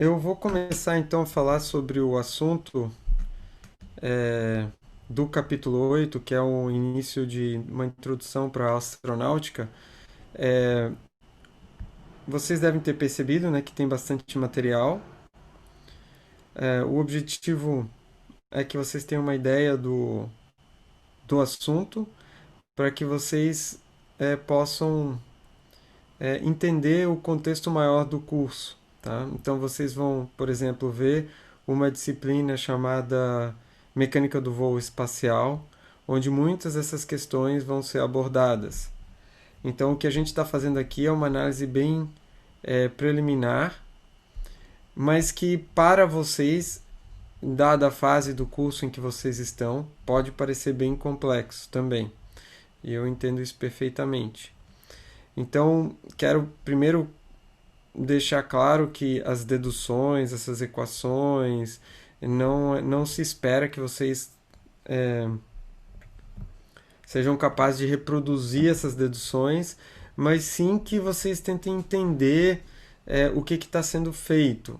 Eu vou começar então a falar sobre o assunto do capítulo 8, que é o início de uma introdução para a astronáutica. É, Vocês devem ter percebido, né, que tem bastante material. O objetivo é que vocês tenham uma ideia do assunto para que vocês possam entender o contexto maior do curso. Tá? Então vocês vão, por exemplo, ver uma disciplina chamada Mecânica do Voo Espacial, onde muitas dessas questões vão ser abordadas. Então o que a gente está fazendo aqui é uma análise bem preliminar, mas que para vocês, dada a fase do curso em que vocês estão, pode parecer bem complexo também. E eu entendo isso perfeitamente. Então, quero primeiro deixar claro que as deduções, essas equações, não se espera que vocês é, sejam capazes de reproduzir essas deduções, mas sim que vocês tentem entender o que está sendo feito.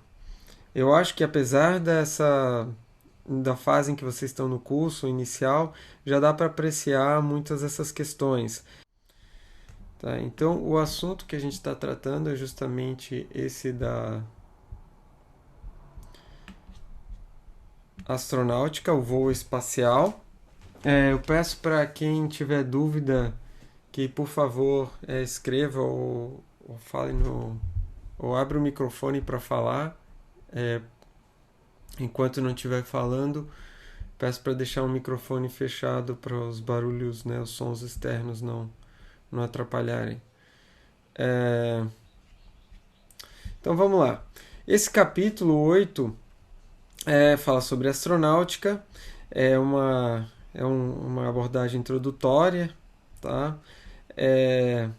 Eu acho que apesar da fase em que vocês estão no curso inicial, já dá para apreciar muitas dessas questões. Tá? Então, o assunto que a gente está tratando é justamente esse da astronáutica, o voo espacial. Eu peço para quem tiver dúvida que, por favor, escreva ou fale no. Ou abra o microfone para falar. É, Enquanto não estiver falando, peço para deixar o microfone fechado para os barulhos, né, os sons externos não atrapalharem. É, então vamos lá. Esse capítulo 8 fala sobre astronáutica, uma abordagem introdutória, tá? É,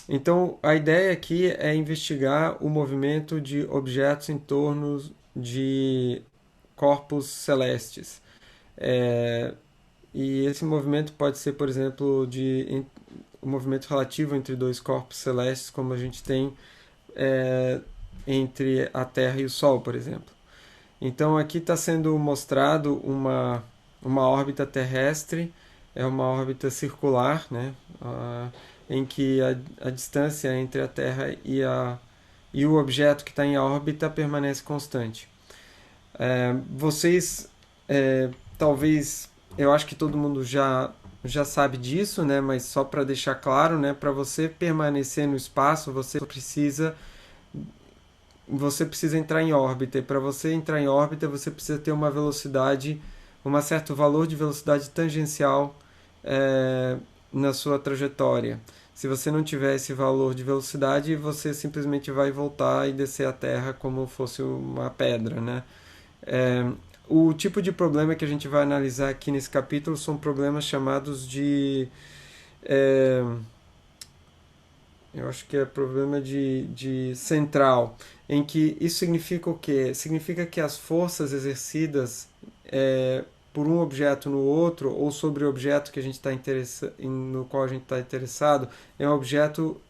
então, a ideia aqui é investigar o movimento de objetos em torno de corpos celestes. É, e esse movimento pode ser, por exemplo, um movimento relativo entre dois corpos celestes, como a gente tem entre a Terra e o Sol, por exemplo. Então aqui está sendo mostrado uma órbita terrestre, é uma órbita circular, né? Em que a distância entre a Terra e o objeto que está em órbita permanece constante. Vocês, talvez, eu acho que todo mundo já sabe disso, né? Mas só para deixar claro, né? Para você permanecer no espaço, você precisa entrar em órbita. E para você entrar em órbita, você precisa ter uma velocidade, um certo valor de velocidade tangencial é, na sua trajetória. Se você não tiver esse valor de velocidade, você simplesmente vai voltar e descer a Terra como fosse uma pedra, né? É, o tipo de problema que a gente vai analisar aqui nesse capítulo são problemas chamados de é, eu acho que é problema de central, em que isso significa o quê? Significa que as forças exercidas por um objeto no outro, ou sobre o objeto que a gente no qual a gente está interessado, é um objeto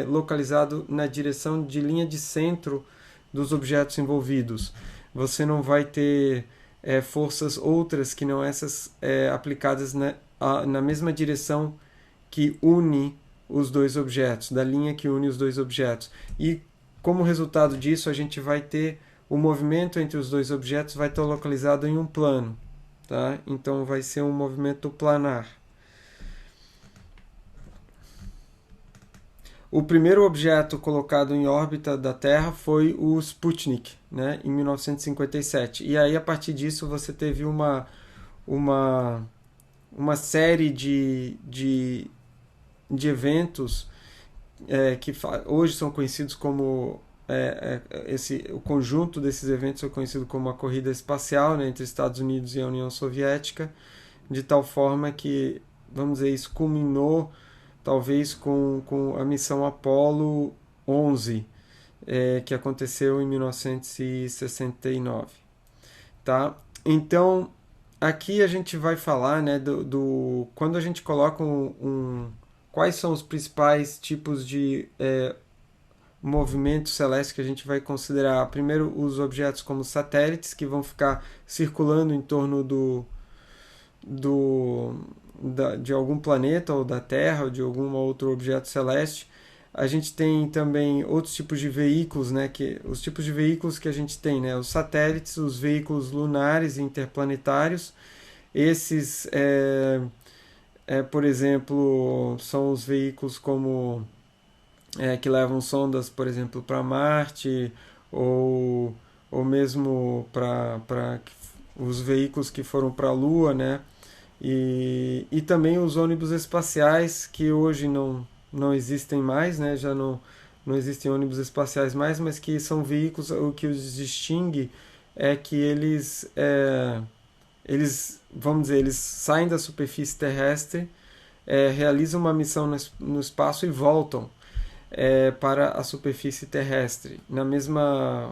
localizado na direção de linha de centro dos objetos envolvidos. Você não vai ter forças outras que não essas aplicadas na mesma direção que une os dois objetos, da linha que une os dois objetos. E como resultado disso, a gente vai ter o movimento entre os dois objetos vai estar localizado em um plano, tá? Então vai ser um movimento planar. O primeiro objeto colocado em órbita da Terra foi o Sputnik, né, em 1957. E aí, a partir disso, você teve uma série de eventos que hoje são conhecidos como o conjunto desses eventos é conhecido como a corrida espacial, né, entre Estados Unidos e a União Soviética, de tal forma que, vamos dizer, isso culminou talvez com a missão Apollo 11, que aconteceu em 1969. Tá? Então, aqui a gente vai falar, né, quando a gente coloca quais são os principais tipos movimento celeste que a gente vai considerar primeiro os objetos como satélites, que vão ficar circulando em torno de algum planeta ou da Terra ou de algum outro objeto celeste. A gente tem também outros tipos de veículos, né? Os tipos de veículos que a gente tem, né? Os satélites, os veículos lunares e interplanetários. Esses, por exemplo, são os veículos como que levam sondas, por exemplo, para Marte ou mesmo para os veículos que foram para a Lua, né? E também os ônibus espaciais que hoje não existem mais, né? Já não existem ônibus espaciais mais, mas que são veículos, o que os distingue é que eles, vamos dizer, eles saem da superfície terrestre, realizam uma missão no espaço e voltam para a superfície terrestre,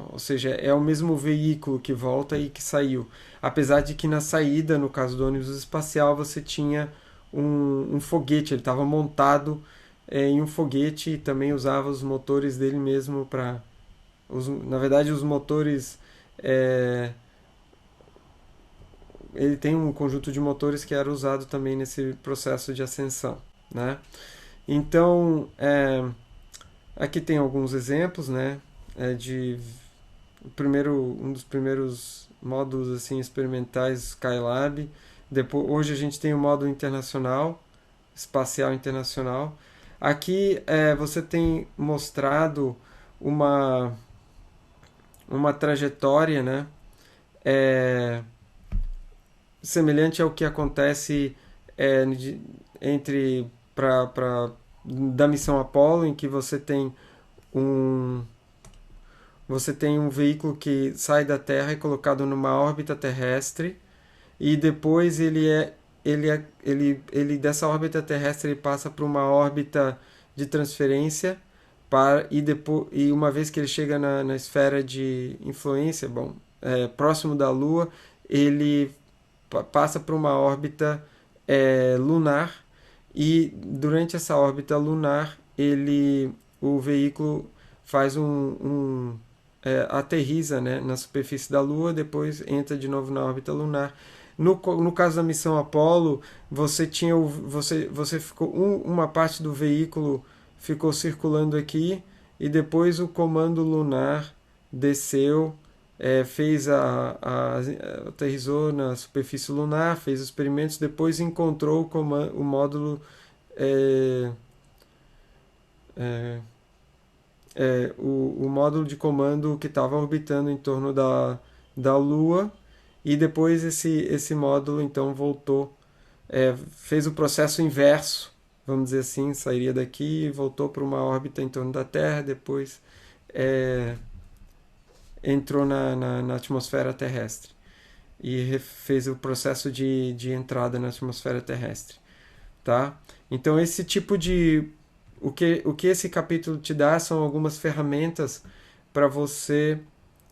ou seja, é o mesmo veículo que volta e que saiu, apesar de que na saída, no caso do ônibus espacial, você tinha um foguete, ele estava montado em um foguete e também usava os motores dele mesmo na verdade os motores ele tem um conjunto de motores que era usado também nesse processo de ascensão, né? Então, aqui tem alguns exemplos, né? Um dos primeiros módulos assim experimentais Skylab. Hoje a gente tem o módulo internacional, espacial internacional. Aqui você tem mostrado uma trajetória, né? Semelhante ao que acontece da missão Apollo, em que você tem um veículo que sai da Terra e é colocado numa órbita terrestre, e depois ele dessa órbita terrestre ele passa para uma órbita de transferência e uma vez que ele chega na esfera de influência, próximo da Lua, ele passa para uma órbita lunar, e durante essa órbita lunar o veículo faz aterriza, né, na superfície da Lua, depois entra de novo na órbita lunar. No caso da missão Apollo, você ficou uma parte do veículo ficou circulando aqui, e depois o comando lunar desceu, aterrissou na superfície lunar, fez os experimentos, depois encontrou o módulo o módulo de comando que estava orbitando em torno da Lua, e depois esse módulo então voltou, fez o processo inverso, vamos dizer assim, sairia daqui e voltou para uma órbita em torno da Terra, depois entrou na atmosfera terrestre e fez o processo de entrada na atmosfera terrestre, tá? Então esse tipo de o que esse capítulo te dá são algumas ferramentas para você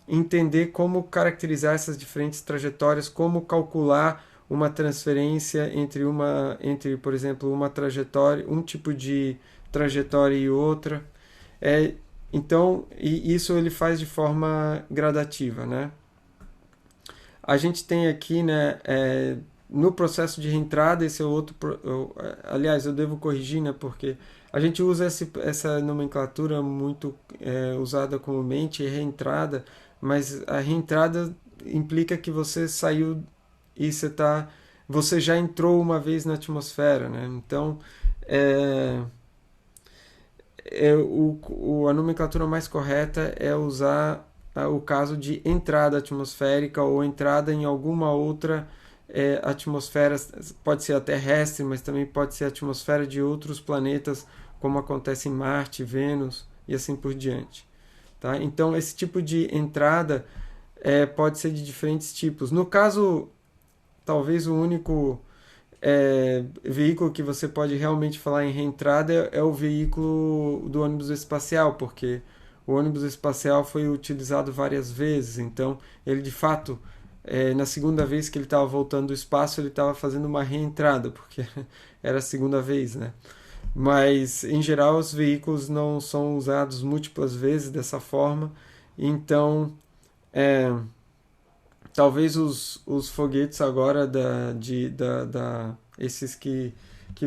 entender como caracterizar essas diferentes trajetórias, como calcular uma transferência entre, por exemplo, uma trajetória, um tipo de trajetória e outra. Então, e isso ele faz de forma gradativa, né? A gente tem aqui, né, no processo de reentrada, esse é outro... aliás, eu devo corrigir, né, porque a gente usa essa nomenclatura muito usada comumente, reentrada, mas a reentrada implica que você saiu e você já entrou uma vez na atmosfera, né? Então, a nomenclatura mais correta é usar o caso de entrada atmosférica ou entrada em alguma outra atmosfera, pode ser a terrestre, mas também pode ser a atmosfera de outros planetas, como acontece em Marte, Vênus e assim por diante. Tá? Então, esse tipo de entrada pode ser de diferentes tipos. No caso, talvez o único veículo que você pode realmente falar em reentrada é o veículo do ônibus espacial, porque o ônibus espacial foi utilizado várias vezes, então ele de fato, na segunda vez que ele estava voltando do espaço, ele estava fazendo uma reentrada, porque era a segunda vez, né? Mas, em geral, os veículos não são usados múltiplas vezes dessa forma, então é, talvez os foguetes agora esses que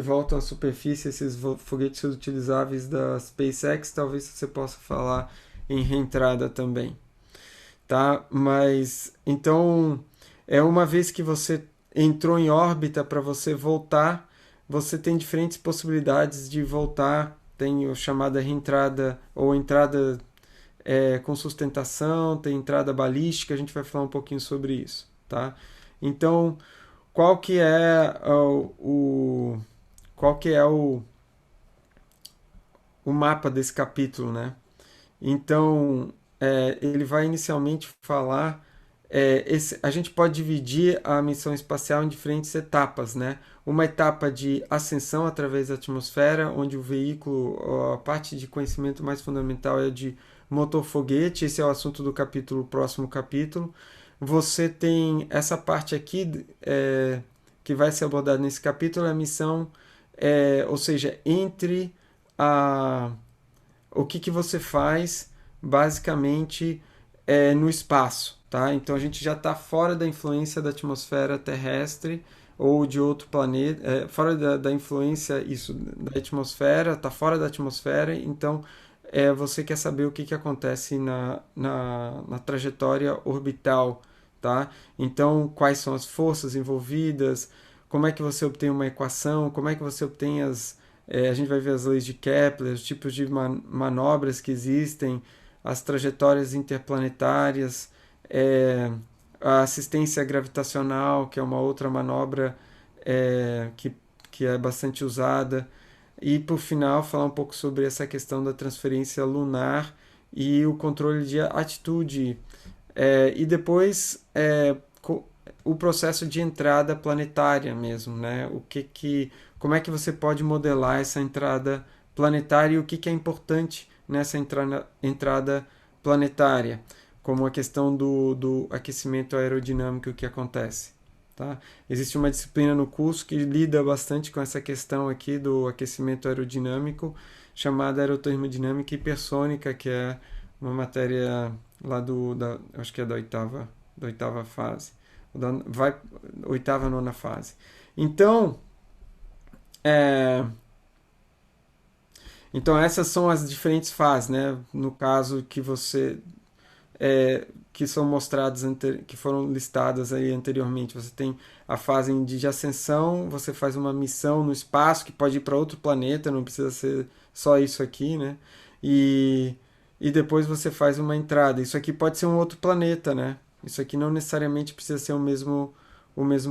voltam à superfície, esses foguetes utilizáveis da SpaceX, talvez você possa falar em reentrada também, tá? Mas então uma vez que você entrou em órbita, para você voltar, você tem diferentes possibilidades de voltar. Tem a chamada reentrada ou entrada com sustentação, tem entrada balística, a gente vai falar um pouquinho sobre isso, tá? Então, qual que é qual que é o mapa desse capítulo, né? Então, ele vai inicialmente falar. A gente pode dividir a missão espacial em diferentes etapas, né? Uma etapa de ascensão através da atmosfera, onde o veículo, a parte de conhecimento mais fundamental é de motor foguete. Esse é o assunto do próximo capítulo. Você tem essa parte aqui que vai ser abordada nesse capítulo, a missão, ou seja, entre o que você faz basicamente no espaço, tá? Então a gente já está fora da influência da atmosfera terrestre ou de outro planeta, fora da influência da atmosfera, está fora da atmosfera, então você quer saber o que acontece na trajetória orbital, tá? Então quais são as forças envolvidas, como é que você obtém uma equação, como é que você obtém a gente vai ver as leis de Kepler, os tipos de manobras que existem, as trajetórias interplanetárias, a assistência gravitacional, que é uma outra manobra que é bastante usada. E, por final, falar um pouco sobre essa questão da transferência lunar e o controle de atitude. E depois o processo de entrada planetária mesmo, né? Como é que você pode modelar essa entrada planetária e o que é importante nessa entrada planetária, como a questão do aquecimento aerodinâmico que acontece. Tá? Existe uma disciplina no curso que lida bastante com essa questão aqui do aquecimento aerodinâmico, chamada aerotermodinâmica hipersônica, que é uma matéria lá acho que é da oitava fase, oitava, nona fase. Então, então essas são as diferentes fases, né? No caso que que são mostradas, que foram listadas aí anteriormente. Você tem a fase de ascensão, você faz uma missão no espaço que pode ir para outro planeta, não precisa ser só isso aqui, né? E depois você faz uma entrada. Isso aqui pode ser um outro planeta, né? Isso aqui não necessariamente precisa ser o mesmo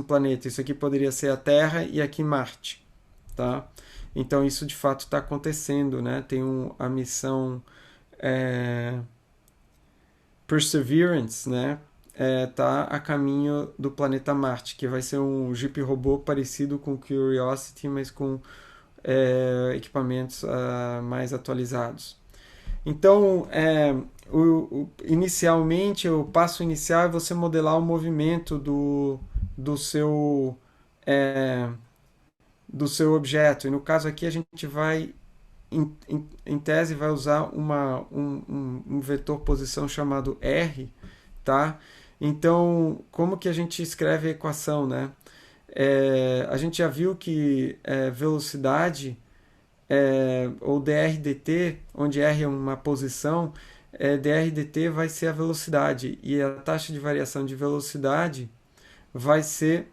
planeta. Isso aqui poderia ser a Terra e aqui Marte, tá? Então isso de fato está acontecendo, né? Tem a missão Perseverance, né? Tá a caminho do planeta Marte, que vai ser um Jeep robô parecido com o Curiosity, mas com equipamentos mais atualizados. Então, inicialmente, o passo inicial é você modelar o movimento do seu objeto. E no caso aqui a gente vai, em tese, vai usar um vetor posição chamado R, tá? Então, como que a gente escreve a equação, né? A gente já viu que velocidade, ou dr/dt, onde R é uma posição, dr/dt vai ser a velocidade, e a taxa de variação de velocidade vai ser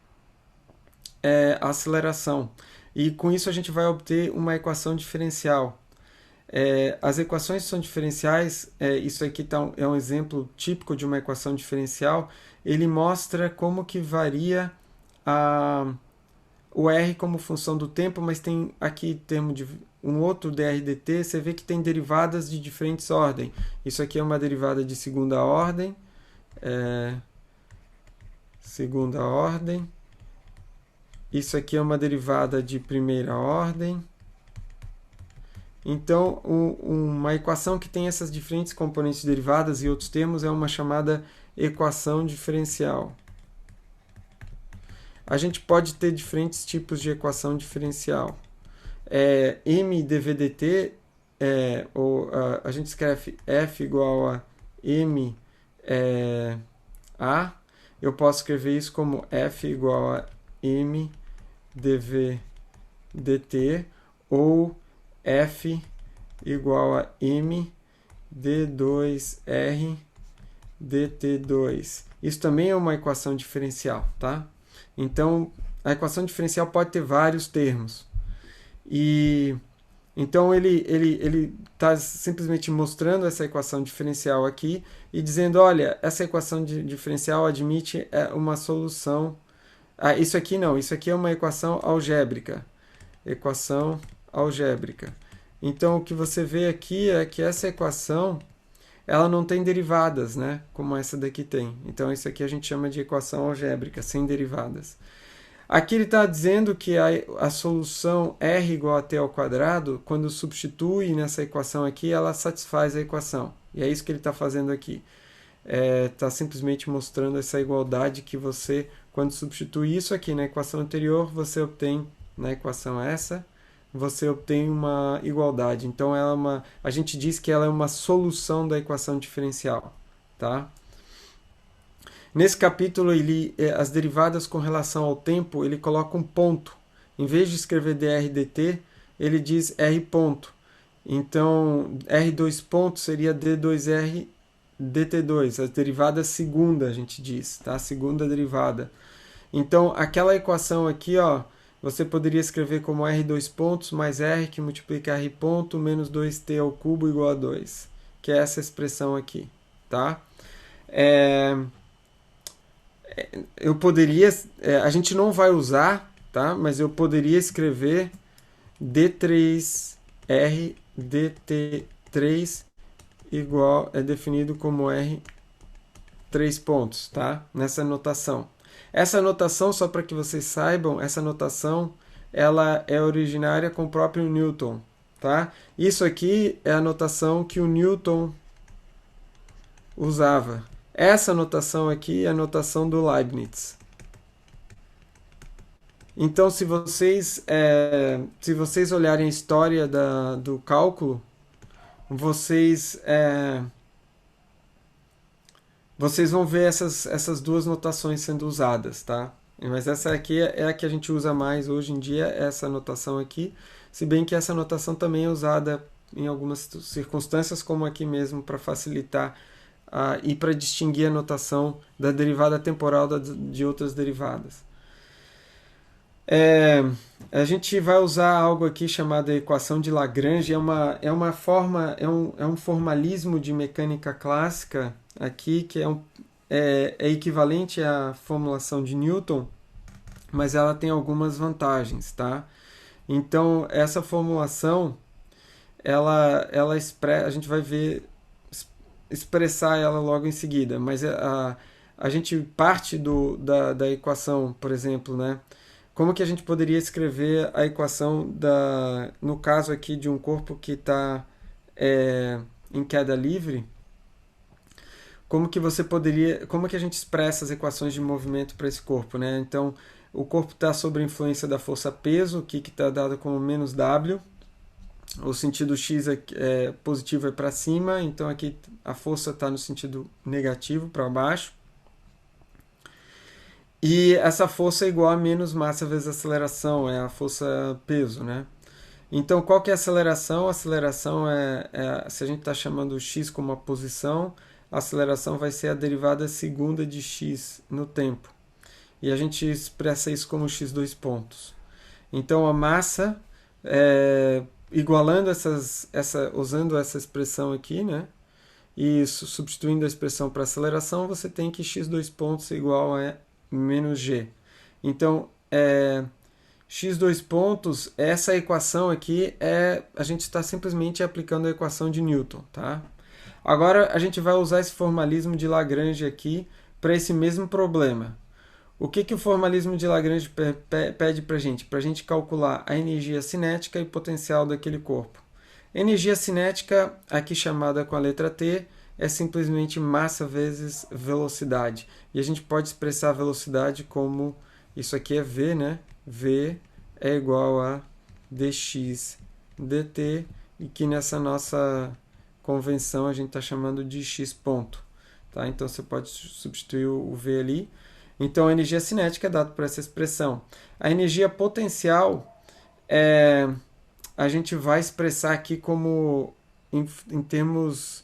a aceleração. E com isso a gente vai obter uma equação diferencial. As equações são diferenciais, isso aqui é um exemplo típico de uma equação diferencial. Ele mostra como que varia o R como função do tempo, mas tem aqui termo de um outro dr/dt, você vê que tem derivadas de diferentes ordens. Isso aqui é uma derivada de segunda ordem, isso aqui é uma derivada de primeira ordem. Então, uma equação que tem essas diferentes componentes derivadas e outros termos é uma chamada equação diferencial. A gente pode ter diferentes tipos de equação diferencial. m dv dt, a gente escreve F igual a m a, eu posso escrever isso como F igual a m dv dt, ou F igual a m d2r dt2. Isso também é uma equação diferencial, tá? Então, a equação diferencial pode ter vários termos. E então ele está simplesmente mostrando essa equação diferencial aqui e dizendo, olha, essa equação diferencial admite uma solução. Isso aqui não, isso aqui é uma equação algébrica. Equação algébrica. Então, o que você vê aqui é que essa equação ela não tem derivadas, né? Como essa daqui tem. Então, isso aqui a gente chama de equação algébrica, sem derivadas. Aqui ele está dizendo que a solução r igual a t ao quadrado, quando substitui nessa equação aqui, ela satisfaz a equação. E é isso que ele está fazendo aqui. Está simplesmente mostrando essa igualdade que você, quando substitui isso aqui na equação anterior, você obtém, na equação essa, você obtém uma igualdade. Então, a gente diz que ela é uma solução da equação diferencial. Tá? Nesse capítulo, as derivadas com relação ao tempo, ele coloca um ponto. Em vez de escrever dr dt, ele diz r ponto. Então, r2 ponto seria d2r dt2, as derivadas segunda, a gente diz, tá? Segunda derivada. Então, aquela equação aqui, ó, você poderia escrever como r2 pontos mais r, que multiplica r ponto, menos 2t ao cubo igual a 2, que é essa expressão aqui, tá? Eu poderia, a gente não vai usar, tá? Mas eu poderia escrever d3r dt3 igual, é definido como r 3 pontos, tá? Nessa notação. Essa notação, só para que vocês saibam, essa notação ela é originária com o próprio Newton, tá? Isso aqui é a notação que o Newton usava. Essa notação aqui é a notação do Leibniz. Então, se vocês olharem a história do cálculo, vocês vão ver essas duas notações sendo usadas, tá? Mas essa aqui é a que a gente usa mais hoje em dia, essa notação aqui, se bem que essa notação também é usada em algumas circunstâncias, como aqui mesmo, para facilitar e para distinguir a notação da derivada temporal de outras derivadas. A gente vai usar algo aqui chamado equação de Lagrange, é um formalismo de mecânica clássica aqui, que é equivalente à formulação de Newton, mas ela tem algumas vantagens, tá? Então, essa formulação, a gente vai ver expressar ela logo em seguida, mas a gente parte da equação, por exemplo, né? Como que a gente poderia escrever a equação no caso aqui de um corpo que está em queda livre? Como que a gente expressa as equações de movimento para esse corpo, né? Então, o corpo está sob a influência da força peso, aqui que está dado como menos W. O sentido x positivo é para cima, então aqui a força está no sentido negativo, para baixo. E essa força é igual a menos massa vezes aceleração, é a força peso, né? Então, qual que é a aceleração? A aceleração se a gente está chamando x como a posição, a aceleração vai ser a derivada segunda de x no tempo. E a gente expressa isso como x2 pontos. Então, a massa, igualando usando essa expressão aqui, né? E substituindo a expressão para aceleração, você tem que x2 pontos é igual a menos g. Então, x2 pontos, essa equação aqui, a gente está simplesmente aplicando a equação de Newton, tá? Agora, a gente vai usar esse formalismo de Lagrange aqui para esse mesmo problema. O que o formalismo de Lagrange pede para a gente? Para a gente calcular a energia cinética e potencial daquele corpo. Energia cinética, aqui chamada com a letra T, é simplesmente massa vezes velocidade. E a gente pode expressar a velocidade como, isso aqui é V, né? V é igual a dx dt, e que nessa nossa convenção a gente está chamando de x ponto. Tá? Então você pode substituir o v ali. Então a energia cinética é dada por essa expressão. A energia potencial a gente vai expressar aqui como em termos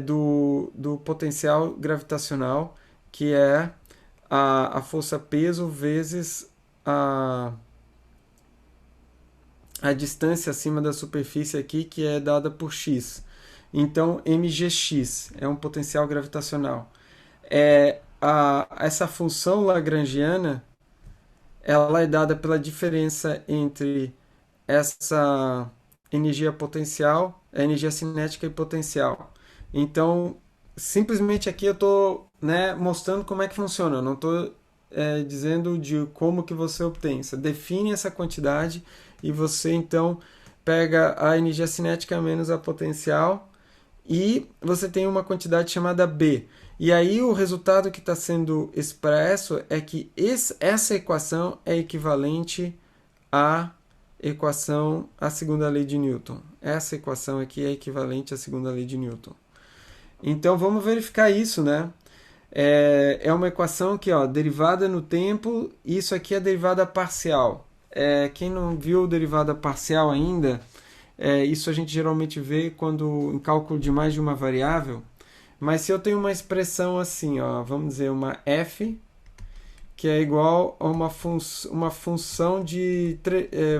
do potencial gravitacional, que é a força peso vezes a distância acima da superfície aqui, que é dada por x. Então, mgx é um potencial gravitacional. Essa função lagrangiana ela é dada pela diferença entre essa energia potencial, a energia cinética e potencial. Então, simplesmente aqui eu estou mostrando como é que funciona. Eu não estou dizendo de como que você obtém. Você define essa quantidade e você então pega a energia cinética menos a potencial e você tem uma quantidade chamada B. E aí o resultado que está sendo expresso é que essa equação é equivalente à equação, à segunda lei de Newton. Essa equação aqui é equivalente à segunda lei de Newton. Então vamos verificar isso, né? É uma equação que, derivada no tempo, isso aqui é derivada parcial. Quem não viu derivada parcial ainda, isso a gente geralmente vê quando em cálculo de mais de uma variável. Mas se eu tenho uma expressão assim, vamos dizer uma f, que é igual a uma função de,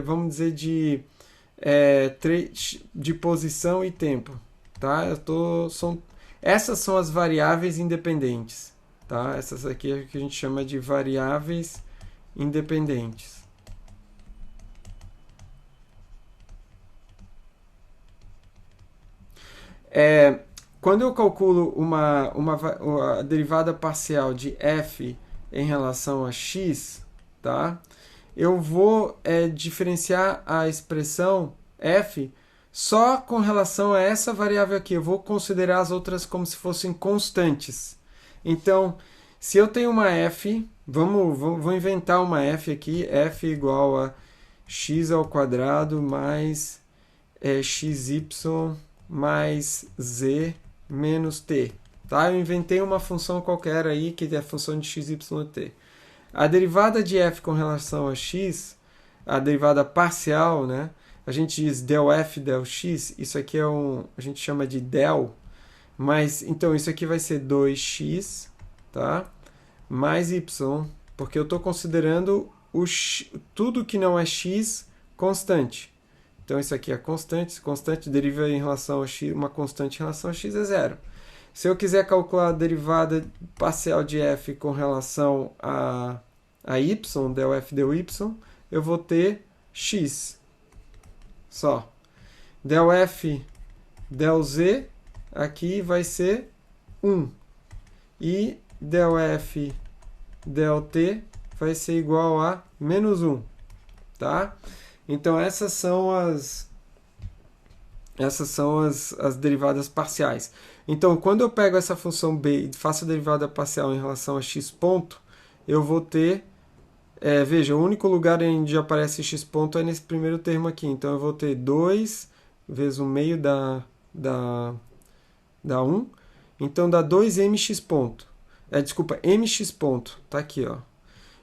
vamos dizer, de posição e tempo. Tá? Essas são as variáveis independentes. Tá? Essas aqui é o que a gente chama de variáveis independentes. Quando eu calculo a derivada parcial de f em relação a x, tá? Eu vou diferenciar a expressão f só com relação a essa variável aqui. Eu vou considerar as outras como se fossem constantes. Então, se eu tenho uma f, vou inventar uma f aqui, f igual a x ao quadrado mais xy mais z menos t. Tá? Eu inventei uma função qualquer aí, que é a função de x, y e t. A derivada de f com relação a x, a derivada parcial, né? A gente diz del f, del x, isso aqui a gente chama de del, mas então isso aqui vai ser 2x, tá? Mais y, porque eu estou considerando tudo que não é x constante. Então isso aqui é constante, constante deriva em relação a x, uma constante em relação a x é zero. Se eu quiser calcular a derivada parcial de f com relação a y, del f del y, eu vou ter x só. Del f del z aqui vai ser 1. E del f del t vai ser igual a menos 1. Tá? Então essas são as derivadas parciais. Então, quando eu pego essa função b e faço a derivada parcial em relação a x ponto, eu vou ter... veja, o único lugar onde aparece x ponto é nesse primeiro termo aqui. Então, eu vou ter 2 vezes o meio da 1. Então, dá 2mx ponto. Desculpa, mx ponto. Está aqui, ó.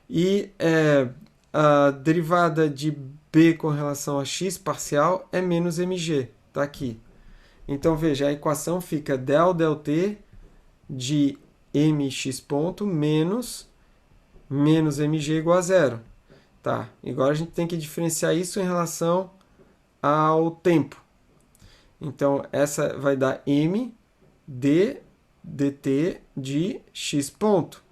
E a derivada de b com relação a x parcial é menos mg. Está aqui. Então, veja, a equação fica del t de mx ponto menos mg igual a zero. Tá? Agora a gente tem que diferenciar isso em relação ao tempo. Então, essa vai dar m dt de x ponto.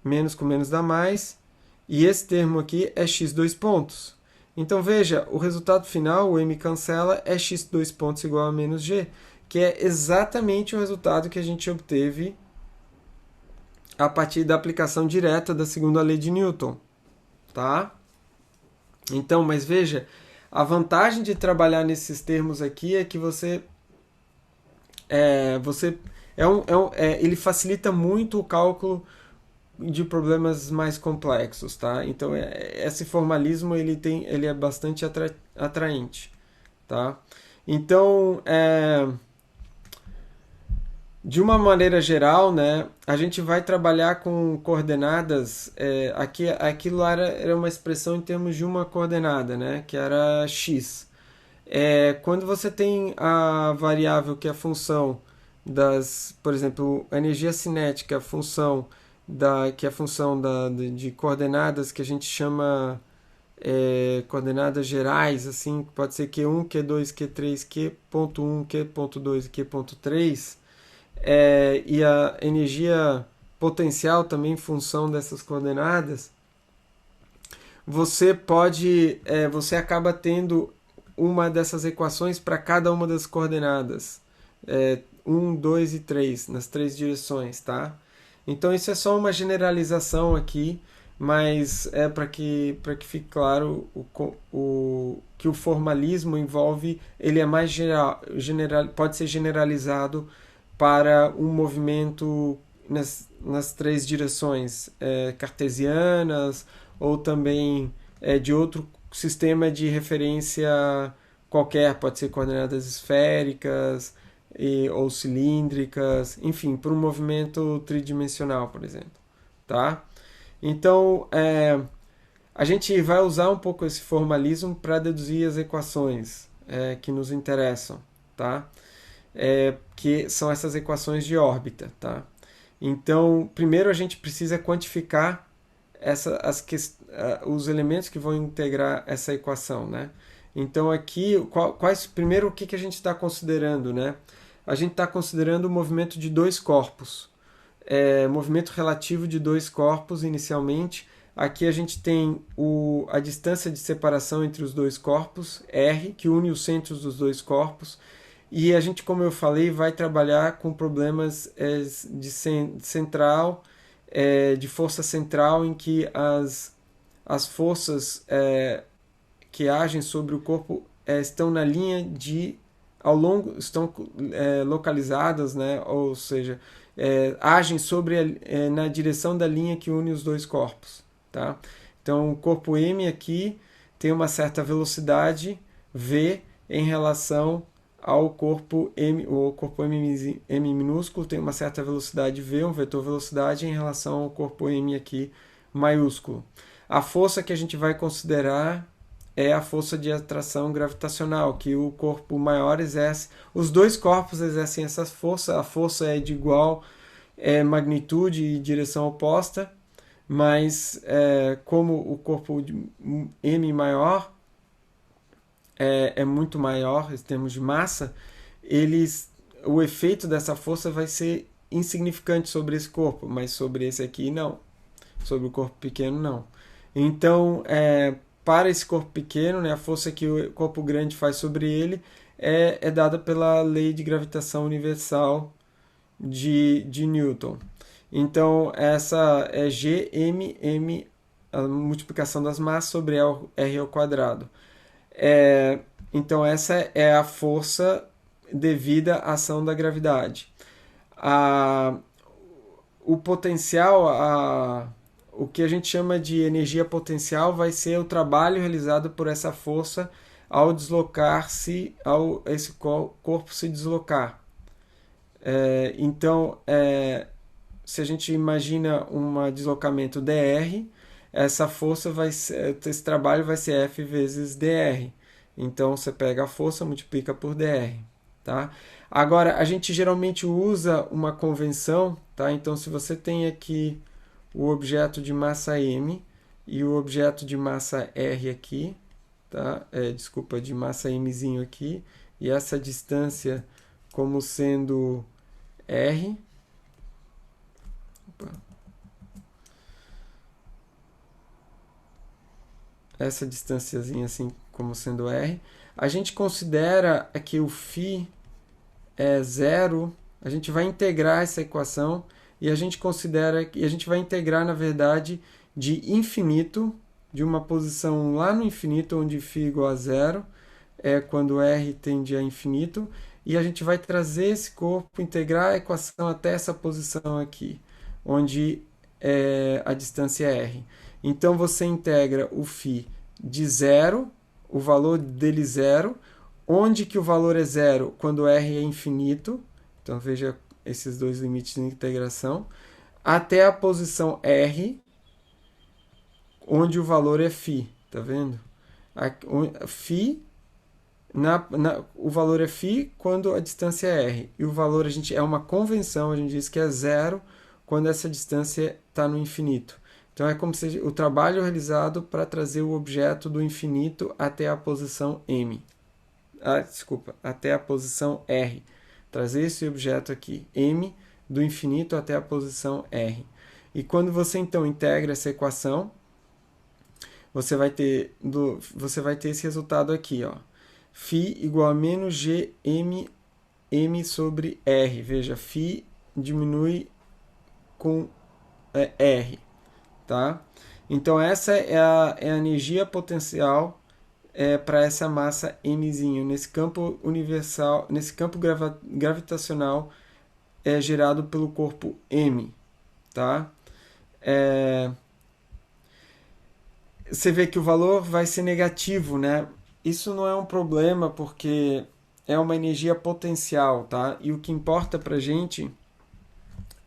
Menos com menos dá mais. E esse termo aqui é x dois pontos. Então, veja, o resultado final, o m cancela, é x dois pontos igual a menos g, que é exatamente o resultado que a gente obteve a partir da aplicação direta da segunda lei de Newton. Tá? Então, mas veja, a vantagem de trabalhar nesses termos aqui é que ele facilita muito o cálculo de problemas mais complexos, tá? Então esse formalismo ele é bastante atraente, tá? Então de uma maneira geral, né, a gente vai trabalhar com coordenadas. Aquilo era uma expressão em termos de uma coordenada, né, que era x. Quando você tem a variável que é a função por exemplo, a energia cinética, a função que é a função de coordenadas que a gente chama coordenadas gerais, assim, pode ser Q1, Q2, Q3, Q.1, Q.2 e Q.3, e a energia potencial também em função dessas coordenadas, você acaba tendo uma dessas equações para cada uma das coordenadas. 1, 2 e 3, nas três direções, tá? Então isso é só uma generalização aqui, mas é para que fique claro que o formalismo envolve, ele é mais pode ser generalizado para um movimento nas três direções cartesianas ou também de outro sistema de referência qualquer, pode ser coordenadas esféricas ou cilíndricas, enfim, para um movimento tridimensional, por exemplo, tá? Então, a gente vai usar um pouco esse formalismo para deduzir as equações que nos interessam, tá? Que são essas equações de órbita, tá? Então, primeiro a gente precisa quantificar os elementos que vão integrar essa equação, né? Então aqui, primeiro o que a gente está considerando, né? A gente está considerando o movimento de dois corpos, movimento relativo de dois corpos inicialmente. Aqui a gente tem a distância de separação entre os dois corpos, R, que une os centros dos dois corpos. E a gente, como eu falei, vai trabalhar com problemas de central, de força central, em que as forças que agem sobre o corpo estão na linha estão localizadas, né? Ou seja, agem na direção da linha que une os dois corpos, tá? Então o corpo M aqui tem uma certa velocidade v em relação ao corpo M. O corpo M minúsculo tem uma certa velocidade v, um vetor velocidade, em relação ao corpo M aqui maiúsculo. A força que a gente vai considerar é a força de atração gravitacional, que o corpo maior exerce. Os dois corpos exercem essa força. A força é de igual magnitude e direção oposta, mas como o corpo M maior é muito maior em termos de massa, o efeito dessa força vai ser insignificante sobre esse corpo, mas sobre esse aqui não. Sobre o corpo pequeno não. Então, para esse corpo pequeno, né, a força que o corpo grande faz sobre ele é dada pela lei de gravitação universal de Newton. Então, essa é Gmm, a multiplicação das massas sobre R ao quadrado. Então, essa é a força devida à ação da gravidade. O potencial, o que a gente chama de energia potencial, vai ser o trabalho realizado por essa força ao deslocar-se, ao esse corpo se deslocar. Então, se a gente imagina um deslocamento dr, essa força esse trabalho vai ser F vezes dr. Então, você pega a força, multiplica por dr. Tá? Agora, a gente geralmente usa uma convenção, tá? Então, se você tem aqui o objeto de massa M e o objeto de massa R aqui, tá? Desculpa, de massa Mzinho aqui, e essa distância como sendo R. Opa. Essa distânciazinha assim como sendo R. A gente considera que o φ é zero, a gente vai integrar essa equação e a gente considera que a gente vai integrar, na verdade, de infinito, de uma posição lá no infinito, onde φ igual a zero, quando R tende a infinito, e a gente vai trazer esse corpo, integrar a equação até essa posição aqui, onde a distância r. Então você integra o φ de 0, o valor dele 0, onde que o valor é 0? Quando r é infinito. Então veja esses dois limites de integração, até a posição r, onde o valor é φ, tá vendo? Φ, o valor é φ quando a distância é r, e o valor é uma convenção, a gente diz que é 0 quando essa distância está no infinito. Então é como se o trabalho realizado para trazer o objeto do infinito até a posição m. Até a posição r. Trazer esse objeto aqui, m, do infinito até a posição r. E quando você então integra essa equação, você vai ter esse resultado aqui, ó. φ igual a menos gm m sobre r. Veja, φ diminui com r. Tá? Então essa é a energia potencial para essa massa mzinho, nesse campo universal, nesse campo gravitacional gerado pelo corpo m. Tá? Você vê que o valor vai ser negativo, né? Isso não é um problema porque é uma energia potencial, tá? E o que importa para a gente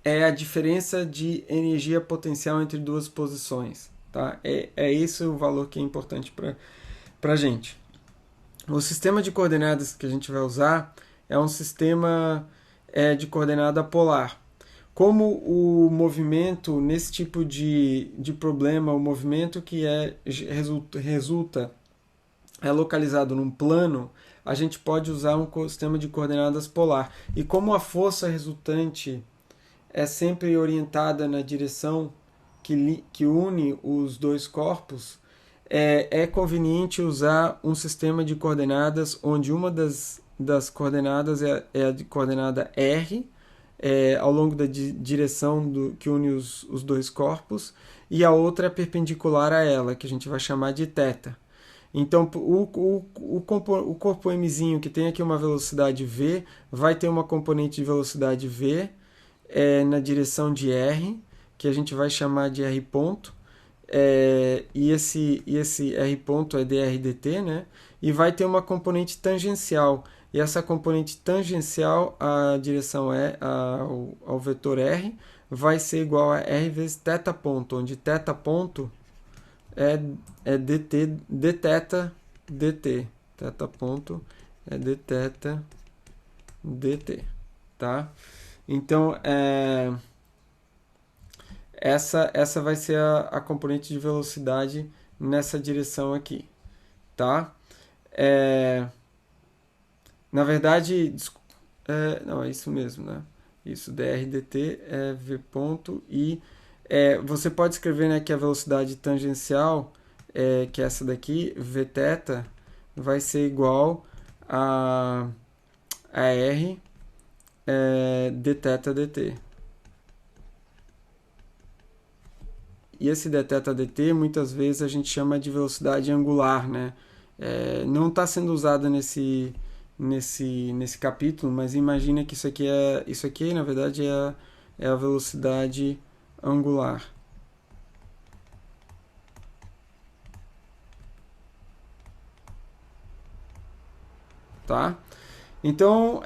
é a diferença de energia potencial entre duas posições, tá? É esse o valor que é importante para a gente. O sistema de coordenadas que a gente vai usar é um sistema de coordenada polar. Como o movimento, nesse tipo de problema, o movimento que resulta é localizado num plano, a gente pode usar um sistema de coordenadas polar. E como a força resultante é sempre orientada na direção que une os dois corpos, é conveniente usar um sistema de coordenadas onde uma das coordenadas é a de coordenada R, ao longo da direção que une os dois corpos, e a outra é perpendicular a ela, que a gente vai chamar de θ. Então, o corpo mzinho, que tem aqui uma velocidade v, vai ter uma componente de velocidade v, na direção de r, que a gente vai chamar de r ponto, e esse r ponto é dr dt, né? E vai ter uma componente tangencial, e essa componente tangencial à direção ao vetor r vai ser igual a r vezes θ ponto, onde θ ponto é dt, dθ dt. Θ ponto é dθ dt, tá? Então, essa vai ser a componente de velocidade nessa direção aqui, tá? Na verdade, não, é isso mesmo, né? Isso, dr dt é v ponto, e você pode escrever, né, que a velocidade tangencial, que é essa daqui, vθ, vai ser igual a r dθ dt. E esse dθ dt muitas vezes a gente chama de velocidade angular, né? Não está sendo usada nesse capítulo, mas imagina que isso aqui na verdade é a velocidade angular. Tá? Então,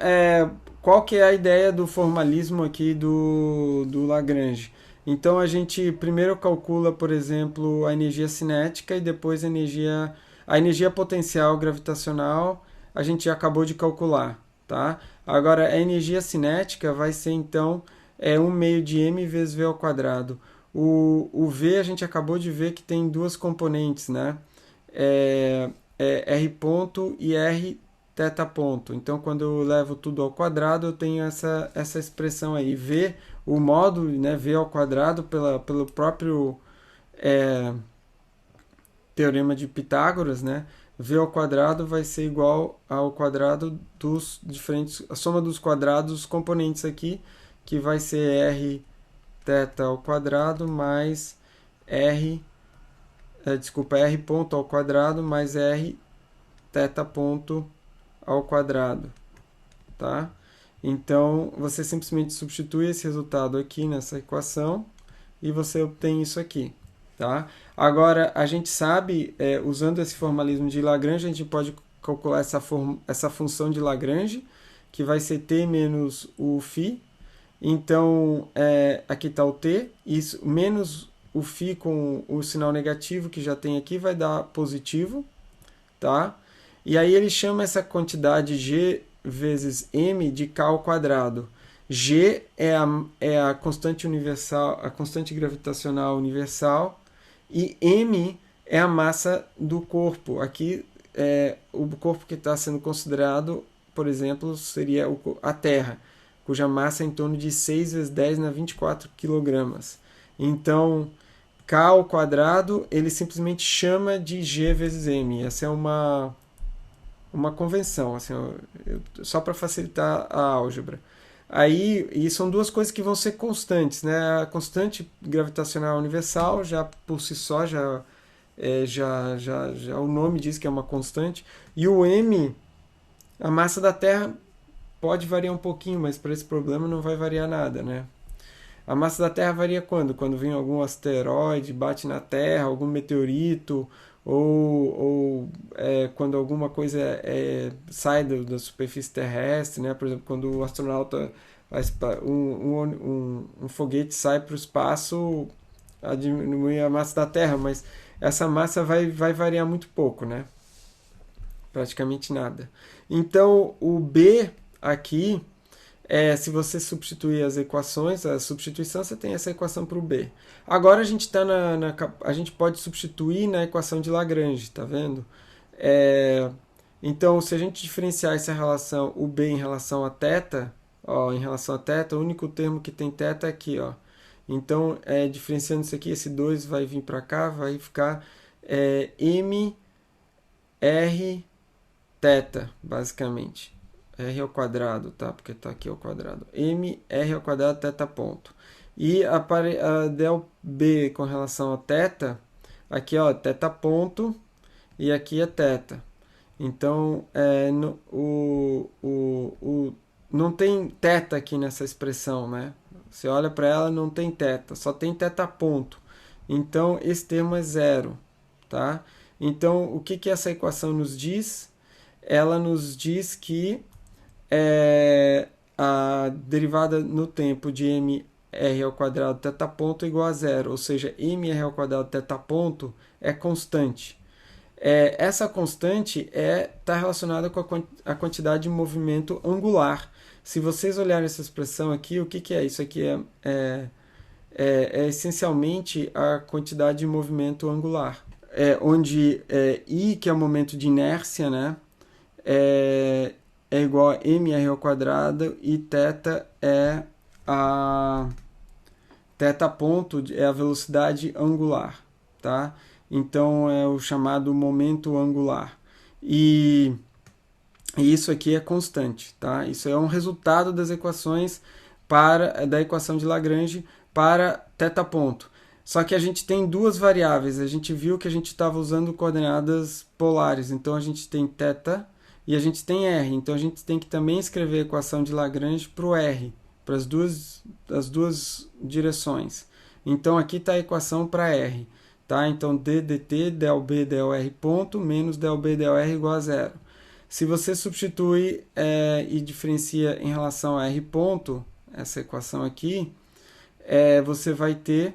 qual que é a ideia do formalismo aqui do Lagrange? Então, a gente primeiro calcula, por exemplo, a energia cinética e depois a energia potencial gravitacional, a gente já acabou de calcular. Tá? Agora, a energia cinética vai ser, então, 1 meio de m vezes v ao quadrado. O v, a gente acabou de ver que tem duas componentes, né? R ponto e R θ ponto. Então, quando eu levo tudo ao quadrado, eu tenho essa expressão aí. V, o módulo, né, v ao quadrado, pelo próprio teorema de Pitágoras, né? V ao quadrado vai ser igual ao quadrado a soma dos quadrados dos componentes aqui, que vai ser r θ ao quadrado mais r ponto ao quadrado mais r θ ponto ao quadrado, tá? Então, você simplesmente substitui esse resultado aqui nessa equação, e você obtém isso aqui. Tá? Agora, a gente sabe, usando esse formalismo de Lagrange, a gente pode calcular essa função de Lagrange, que vai ser t menos o φ. Então, aqui está o t, isso, menos o φ com o sinal negativo que já tem aqui vai dar positivo. Tá? E aí ele chama essa quantidade g vezes m de k ao quadrado. G é a constante universal, a constante gravitacional universal, e m é a massa do corpo. Aqui, o corpo que está sendo considerado, por exemplo, seria a Terra, cuja massa é em torno de 6 vezes 10 na 24 kg. Então, k ao quadrado, ele simplesmente chama de g vezes m. Essa é uma convenção, assim, só para facilitar a álgebra. Aí, e são duas coisas que vão ser constantes, né? A constante gravitacional universal, já por si só, já o nome diz que é uma constante. E o m, a massa da Terra pode variar um pouquinho, mas para esse problema não vai variar nada, né? A massa da Terra varia quando? Quando vem algum asteroide, bate na Terra, algum meteorito, ou quando alguma coisa sai da superfície terrestre, né? Por exemplo, quando o astronauta, um foguete sai para o espaço, diminui a massa da Terra, mas essa massa vai variar muito pouco, né? Praticamente nada. Então, o B aqui, se você substituir as equações, a substituição, você tem essa equação para o B. Agora a gente a gente pode substituir na equação de Lagrange, tá vendo? Então, se a gente diferenciar essa relação, o B em relação a θ, em relação a θ, o único termo que tem θ é aqui, ó. Então, diferenciando isso aqui, esse 2 vai vir para cá, vai ficar m r θ, basicamente. R ao quadrado, tá? Porque tá aqui ao quadrado. M, R ao quadrado, θ ponto. E a del B com relação a θ, aqui, ó, θ ponto, e aqui é θ. Então, não tem θ aqui nessa expressão, né? Você olha para ela, não tem θ, só tem θ ponto. Então, esse termo é zero, tá? Então, o que essa equação nos diz? Ela nos diz que a derivada no tempo de mr ao quadrado θ ponto é igual a zero, ou seja, mr ao quadrado θ ponto é constante. Essa constante está relacionada com a quantidade de movimento angular. Se vocês olharem essa expressão aqui, o que é? Isso aqui é essencialmente a quantidade de movimento angular. Onde I, que é o momento de inércia, né? É igual a mr ao quadrado, e θ é θ ponto, é a velocidade angular, tá? Então é o chamado momento angular. E isso aqui é constante, tá? Isso é um resultado das equações da equação de Lagrange para θ ponto. Só que a gente tem duas variáveis. A gente viu que a gente estava usando coordenadas polares. Então a gente tem θ e a gente tem r. Então a gente tem que também escrever a equação de Lagrange para o r, para as duas direções. Então aqui está a equação para r. Tá? Então d dt del b del r ponto menos del b del r igual a zero. Se você substitui e diferencia em relação a r ponto, essa equação aqui, você vai ter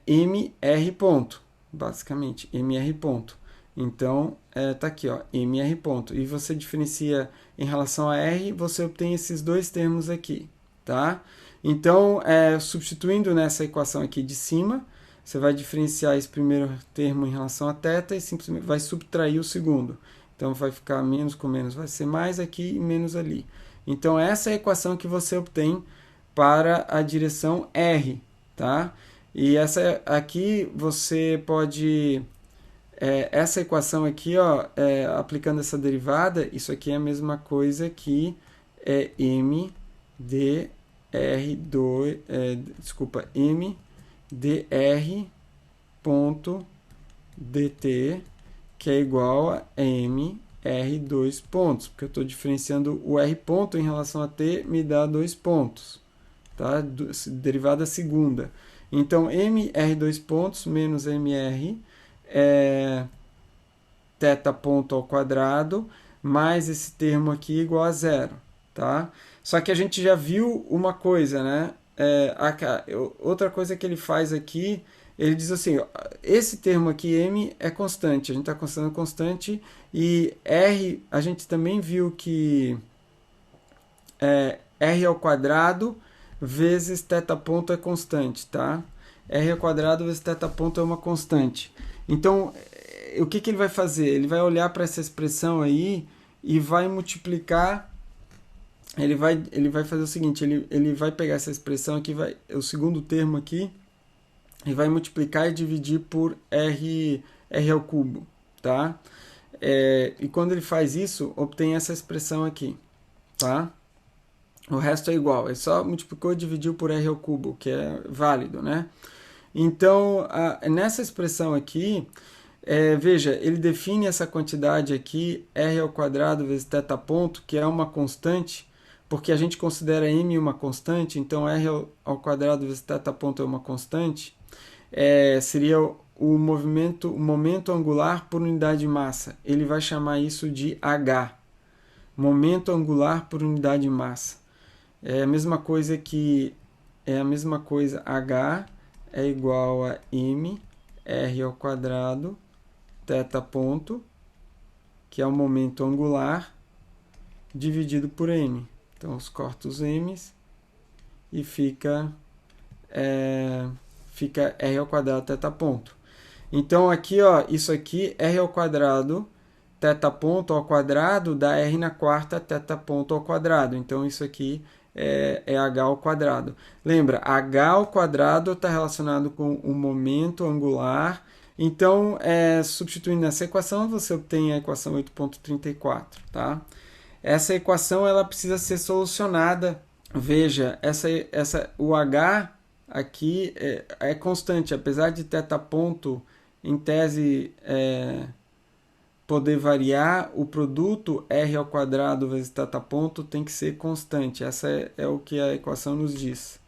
mr ponto, basicamente, mr ponto. Então, tá aqui, ó, mr ponto. E você diferencia em relação a r, você obtém esses dois termos aqui, tá? Então, substituindo nessa equação aqui de cima, você vai diferenciar esse primeiro termo em relação a θ e simplesmente vai subtrair o segundo. Então, vai ficar menos com menos, vai ser mais aqui e menos ali. Então, essa é a equação que você obtém para a direção R, tá? E essa aqui você pode... essa equação aqui, ó, aplicando essa derivada, isso aqui é a mesma coisa que m dr2, m dr ponto dt, que é igual a m r2 pontos, porque eu estou diferenciando o r ponto em relação a t, me dá 2 pontos, tá? Derivada segunda. Então, mr dois pontos menos mr é θ ponto ao quadrado mais esse termo aqui igual a zero, tá? Só que a gente já viu uma coisa, né? Outra coisa que ele faz aqui, ele diz assim, ó, esse termo aqui, m, é constante, a gente está considerando constante, e r, a gente também viu que r ao quadrado vezes θ ponto é constante, tá? R ao quadrado vezes θ ponto é uma constante. Então, o que ele vai fazer? Ele vai olhar para essa expressão aí e vai multiplicar. Ele vai fazer o seguinte, ele vai pegar essa expressão aqui, o segundo termo aqui, e vai multiplicar e dividir por r ao cubo, tá? E quando ele faz isso, obtém essa expressão aqui, tá? O resto é igual, ele só multiplicou e dividiu por r ao cubo, que é válido, né? Então, nessa expressão aqui, veja, ele define essa quantidade aqui, r ao quadrado vezes θ ponto, que é uma constante, porque a gente considera m uma constante, então r ao quadrado vezes θ ponto é uma constante, seria o momento angular por unidade de massa. Ele vai chamar isso de h, momento angular por unidade de massa. É a mesma coisa h é igual a m r ao quadrado θ ponto, que é o momento angular, dividido por m. Então, os corto os m's e fica r ao quadrado θ ponto. Então, aqui, ó, isso aqui, r ao quadrado θ ponto ao quadrado dá r na quarta θ ponto ao quadrado. Então, isso aqui é h ao quadrado. Lembra, h ao quadrado está relacionado com o momento angular. Então, substituindo essa equação, você obtém a equação 8.34, tá? Essa equação ela precisa ser solucionada. Veja, o h aqui é constante, apesar de θ ponto, em tese, poder variar, o produto r ao quadrado vezes θ ponto tem que ser constante. Essa é o que a equação nos diz,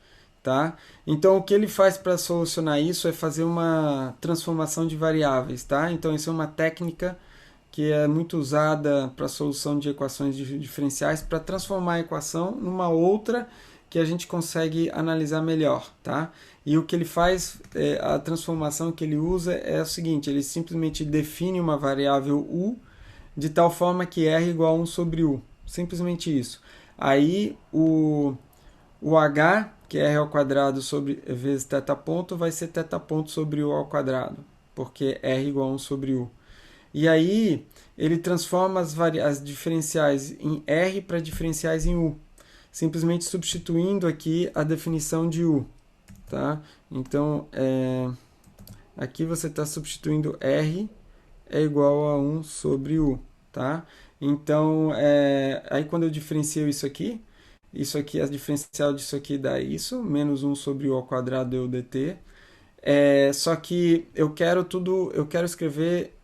tá? Então, o que ele faz para solucionar isso é fazer uma transformação de variáveis, tá? Então, isso é uma técnica que é muito usada para a solução de equações diferenciais, para transformar a equação numa outra que a gente consegue analisar melhor, tá? E o que ele faz, a transformação que ele usa é o seguinte, ele simplesmente define uma variável u de tal forma que r igual a 1 sobre u. Simplesmente isso. Aí o h, que é r ao quadrado sobre vezes θ ponto, vai ser θ ponto sobre u ao quadrado, porque r igual a 1 sobre u. E aí ele transforma as diferenciais em r para diferenciais em u, simplesmente substituindo aqui a definição de u, tá? Então, aqui você está substituindo r é igual a 1 sobre u, tá? Então, aí quando eu diferencio isso aqui, a diferencial disso aqui dá isso, menos 1 sobre u ao quadrado deu dt. Só que eu quero escrever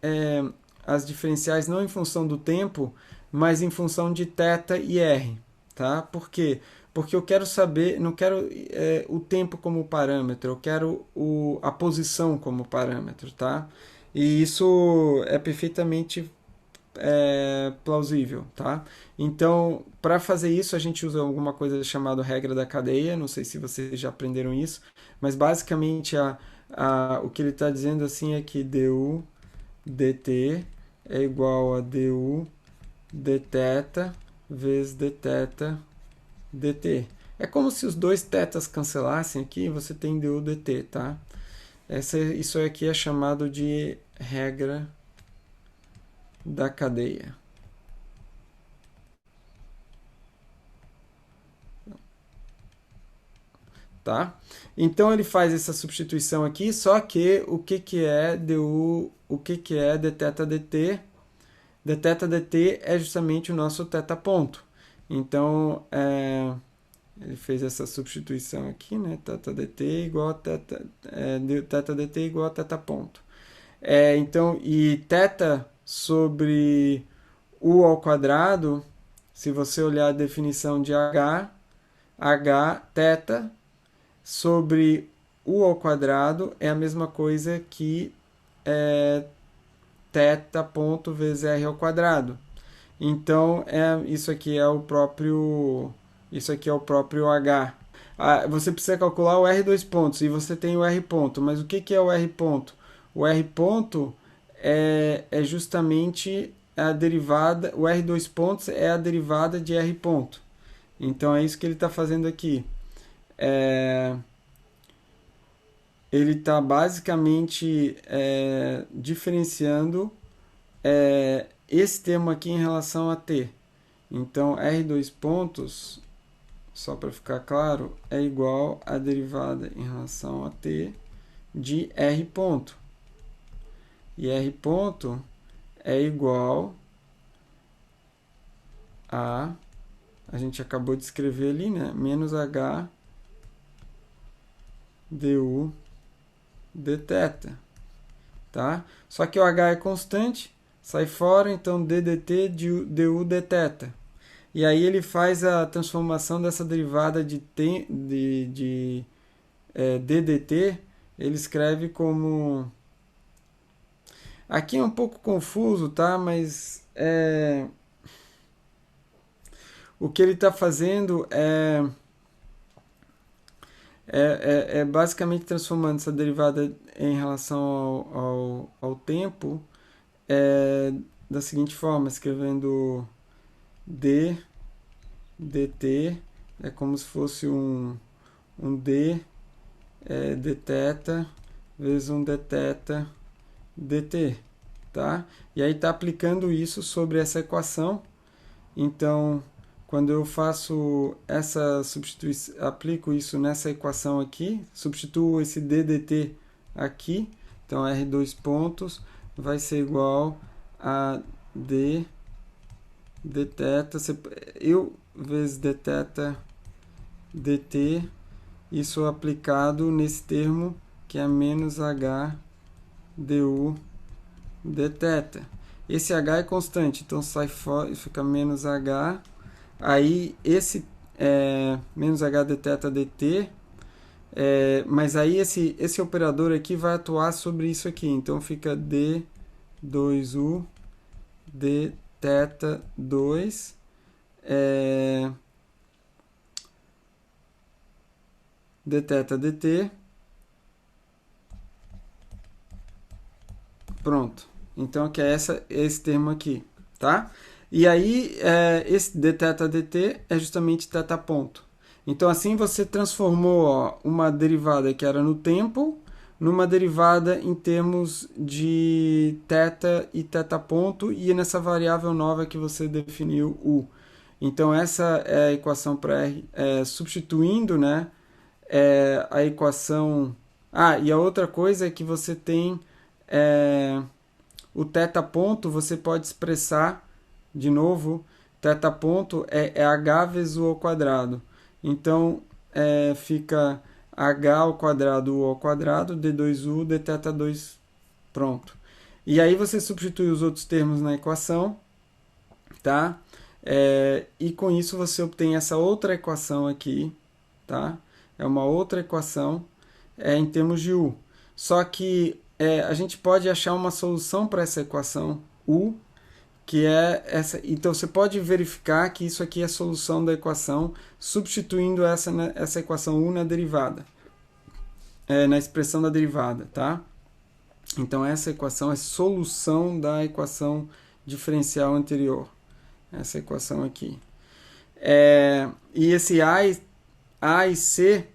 as diferenciais não em função do tempo, mas em função de θ e r, tá? Por quê? Porque eu quero saber, não quero o tempo como parâmetro, eu quero a posição como parâmetro, tá? E isso é perfeitamente plausível, tá? Então, para fazer isso, a gente usa alguma coisa chamada regra da cadeia, não sei se vocês já aprenderam isso, mas basicamente o que ele está dizendo assim é que du dt é igual a du dθ vezes dθ dt. É como se os dois θs cancelassem aqui e você tem du dt, tá? Isso aqui é chamado de regra da cadeia. Tá? Então ele faz essa substituição aqui, só que o que é du, o que é dθ dt? Dθ dt é justamente o nosso θ ponto. Então, ele fez essa substituição aqui, né? Θ dt igual a θ dt igual a θ ponto. Então, e θ sobre u ao quadrado, se você olhar a definição de h, θ sobre u ao quadrado é a mesma coisa que θ ponto vezes r ao quadrado. Então, isso aqui é o próprio h. Você precisa calcular o r dois pontos e você tem o r ponto. Mas o que é o r ponto? O r ponto é justamente a derivada, o r dois pontos é a derivada de r ponto. Então, é isso que ele está fazendo aqui. Ele está basicamente diferenciando esse termo aqui em relação a t. Então, r dois pontos, só para ficar claro, é igual à derivada em relação a t de r ponto. E r ponto é igual a gente acabou de escrever ali, né? Menos h du dθ, tá? Só que o h é constante, sai fora, então d dt du dθ. E aí ele faz a transformação dessa derivada de ddt, ele escreve como... Aqui é um pouco confuso, tá? Mas o que ele está fazendo é basicamente transformando essa derivada em relação ao tempo da seguinte forma, escrevendo dt é como se fosse um d dθ vezes um dθ dt, tá? E aí está aplicando isso sobre essa equação. Então, quando eu faço essa substituição, aplico isso nessa equação aqui, substituo esse ddt aqui, então r dois pontos vai ser igual a d dθ, eu vezes dθ dt, isso aplicado nesse termo que é menos h du dθ. Esse h é constante, então sai fora e fica menos h. Aí esse menos h dθ dt, mas aí esse operador aqui vai atuar sobre isso aqui. Então fica d2u dθ 2 dθ dt. Pronto. Então, que é esse termo aqui, tá? E aí, esse dθ dt é justamente θ ponto. Então, assim você transformou uma derivada que era no tempo numa derivada em termos de θ e θ ponto e nessa variável nova que você definiu, u. Então, essa é a equação para R, substituindo, né, a equação... e a outra coisa é que você tem... o θ ponto você pode expressar, de novo, θ ponto é h vezes u ao quadrado. Então, fica h ao quadrado, u ao quadrado, d2u, dθ 2, pronto. E aí você substitui os outros termos na equação, tá? E com isso você obtém essa outra equação aqui, tá? É uma outra equação em termos de u. Só que a gente pode achar uma solução para essa equação u, que é essa. Então você pode verificar que isso aqui é a solução da equação, substituindo essa equação u na derivada, na expressão da derivada, tá? Então essa equação é solução da equação diferencial anterior, essa equação aqui. E esse a e c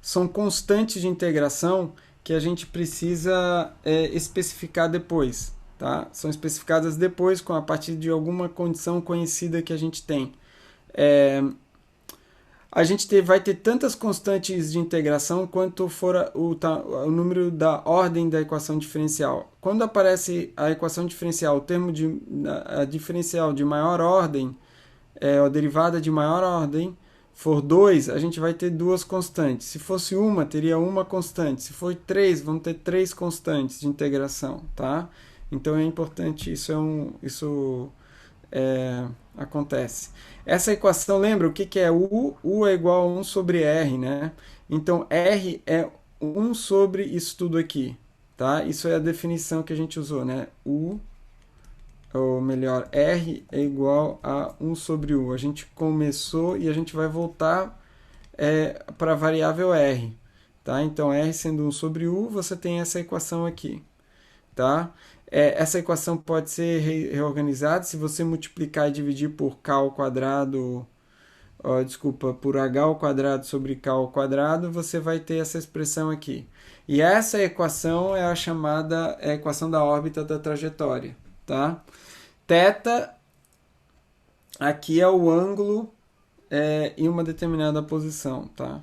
são constantes de integração que a gente precisa especificar depois, tá? São especificadas depois a partir de alguma condição conhecida que a gente tem. A gente vai ter tantas constantes de integração quanto for o número da ordem da equação diferencial. Quando aparece a equação diferencial, o termo a diferencial de maior ordem, a derivada de maior ordem, for 2, a gente vai ter duas constantes. Se fosse uma, teria uma constante. Se for 3, vamos ter 3 constantes de integração, tá? Então é importante, isso acontece. Essa equação, lembra o que é u? U é igual a 1 sobre r, né? Então r 1 sobre isso tudo aqui, tá? Isso é a definição que a gente usou, né? Ou melhor, R é igual a 1 sobre U. A gente começou e a gente vai voltar para a variável R, tá? Então, R sendo 1 sobre U, você tem essa equação aqui, tá? Essa equação pode ser reorganizada se você multiplicar e dividir por K ao quadrado, por H ao quadrado sobre K ao quadrado, você vai ter essa expressão aqui. E essa equação é a chamada equação da órbita da trajetória, tá? Θ aqui é o ângulo em uma determinada posição, tá?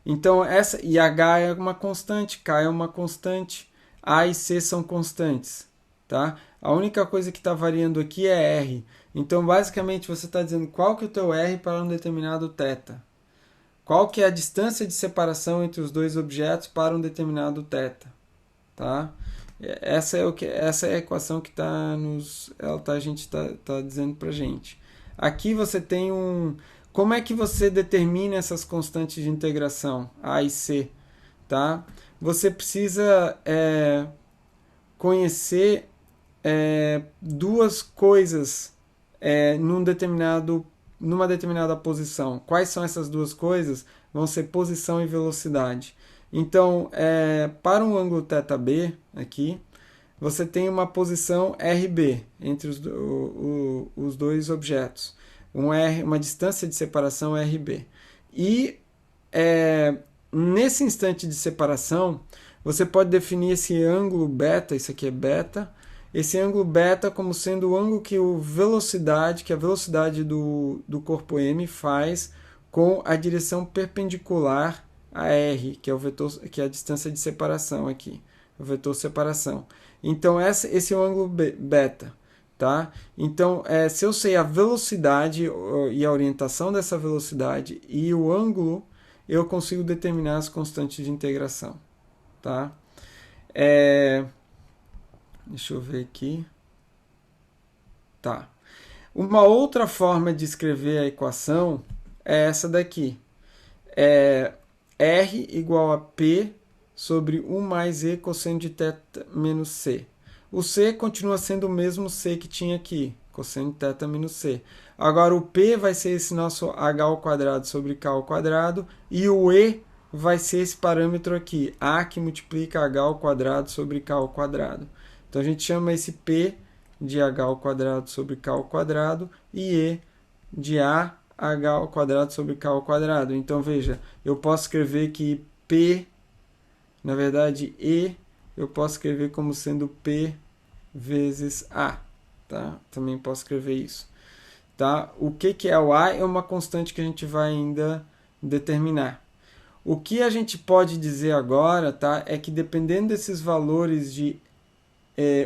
Então, e H é uma constante, K é uma constante, A e C são constantes, tá? A única coisa que está variando aqui é R. Então, basicamente, você está dizendo qual que é o teu R para um determinado θ. Qual que é a distância de separação entre os dois objetos para um determinado θ, tá? Essa é a equação que a gente está dizendo para gente. Aqui você tem como é que você determina essas constantes de integração, A e C? Tá? Você precisa conhecer duas coisas numa determinada posição. Quais são essas duas coisas? Vão ser posição e velocidade. Então, para um ângulo θB, aqui, você tem uma posição RB entre os dois objetos. Uma distância de separação RB. E nesse instante de separação, você pode definir esse ângulo beta, isso aqui é beta, esse ângulo beta como sendo o ângulo que a velocidade do corpo M faz com a direção perpendicular a R, que é o vetor, que é a distância de separação aqui, o vetor separação. Então esse é o ângulo beta, tá? Então se eu sei a velocidade e a orientação dessa velocidade e o ângulo, eu consigo determinar as constantes de integração, tá? Deixa eu ver aqui. Tá. Uma outra forma de escrever a equação é essa daqui. R igual a P sobre 1 mais E cosseno de θ menos C. O C continua sendo o mesmo C que tinha aqui, cosseno de θ menos C. Agora o P vai ser esse nosso H ao quadrado sobre K ao quadrado e o E vai ser esse parâmetro aqui, A que multiplica H ao quadrado sobre K ao quadrado. Então a gente chama esse P de H ao quadrado sobre K ao quadrado e E de A H ao quadrado sobre K ao quadrado. Então veja, eu posso escrever que P, na verdade E, eu posso escrever como sendo P vezes A. Tá? Também posso escrever isso. Tá? O que é o A? É uma constante que a gente vai ainda determinar. O que a gente pode dizer agora, tá, é que dependendo desses valores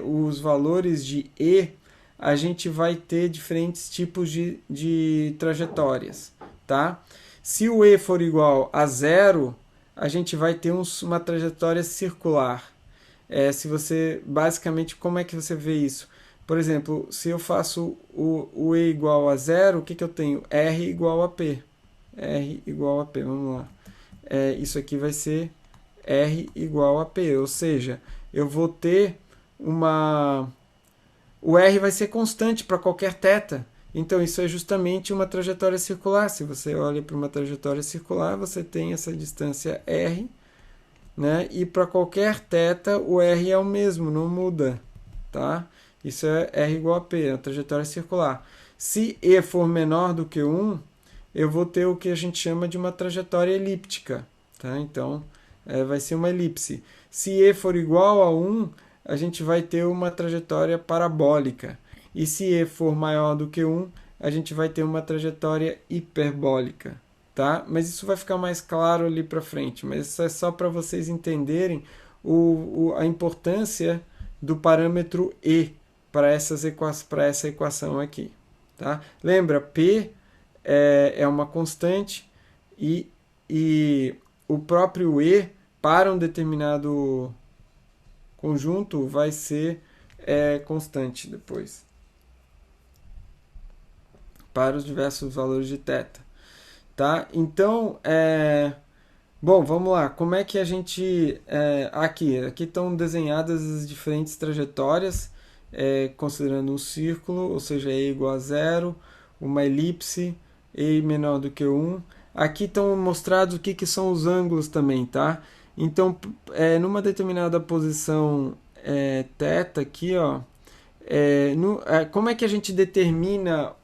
os valores de E, a gente vai ter diferentes tipos de trajetórias, tá? Se o E for igual a 0, a gente vai ter uma trajetória circular. Se você, basicamente, como é que você vê isso? Por exemplo, se eu faço o E igual a 0, o que eu tenho? R igual a P. R igual a P, vamos lá. Isso aqui vai ser R igual a P, ou seja, eu vou ter o R vai ser constante para qualquer θ. Então, isso é justamente uma trajetória circular. Se você olha para uma trajetória circular, você tem essa distância R, né? E para qualquer θ, o R é o mesmo, não muda, tá? Isso é R igual a P, é a trajetória circular. Se E for menor do que 1, eu vou ter o que a gente chama de uma trajetória elíptica, tá? Então, vai ser uma elipse. Se E for igual a 1, a gente vai ter uma trajetória parabólica. E se E for maior do que 1, a gente vai ter uma trajetória hiperbólica, tá? Mas isso vai ficar mais claro ali para frente. Mas isso é só para vocês entenderem a importância do parâmetro E para essa equação aqui, tá? Lembra, P é uma constante e o próprio E para um determinado conjunto vai ser constante depois, para os diversos valores de θ. Tá? Então, Bom, vamos lá. Como é que a gente. Aqui estão desenhadas as diferentes trajetórias, considerando um círculo, ou seja, E igual a zero, uma elipse, E menor do que 1. Aqui estão mostrados o que são os ângulos também, tá? Então, numa determinada posição θ aqui, ó, como é que a gente determina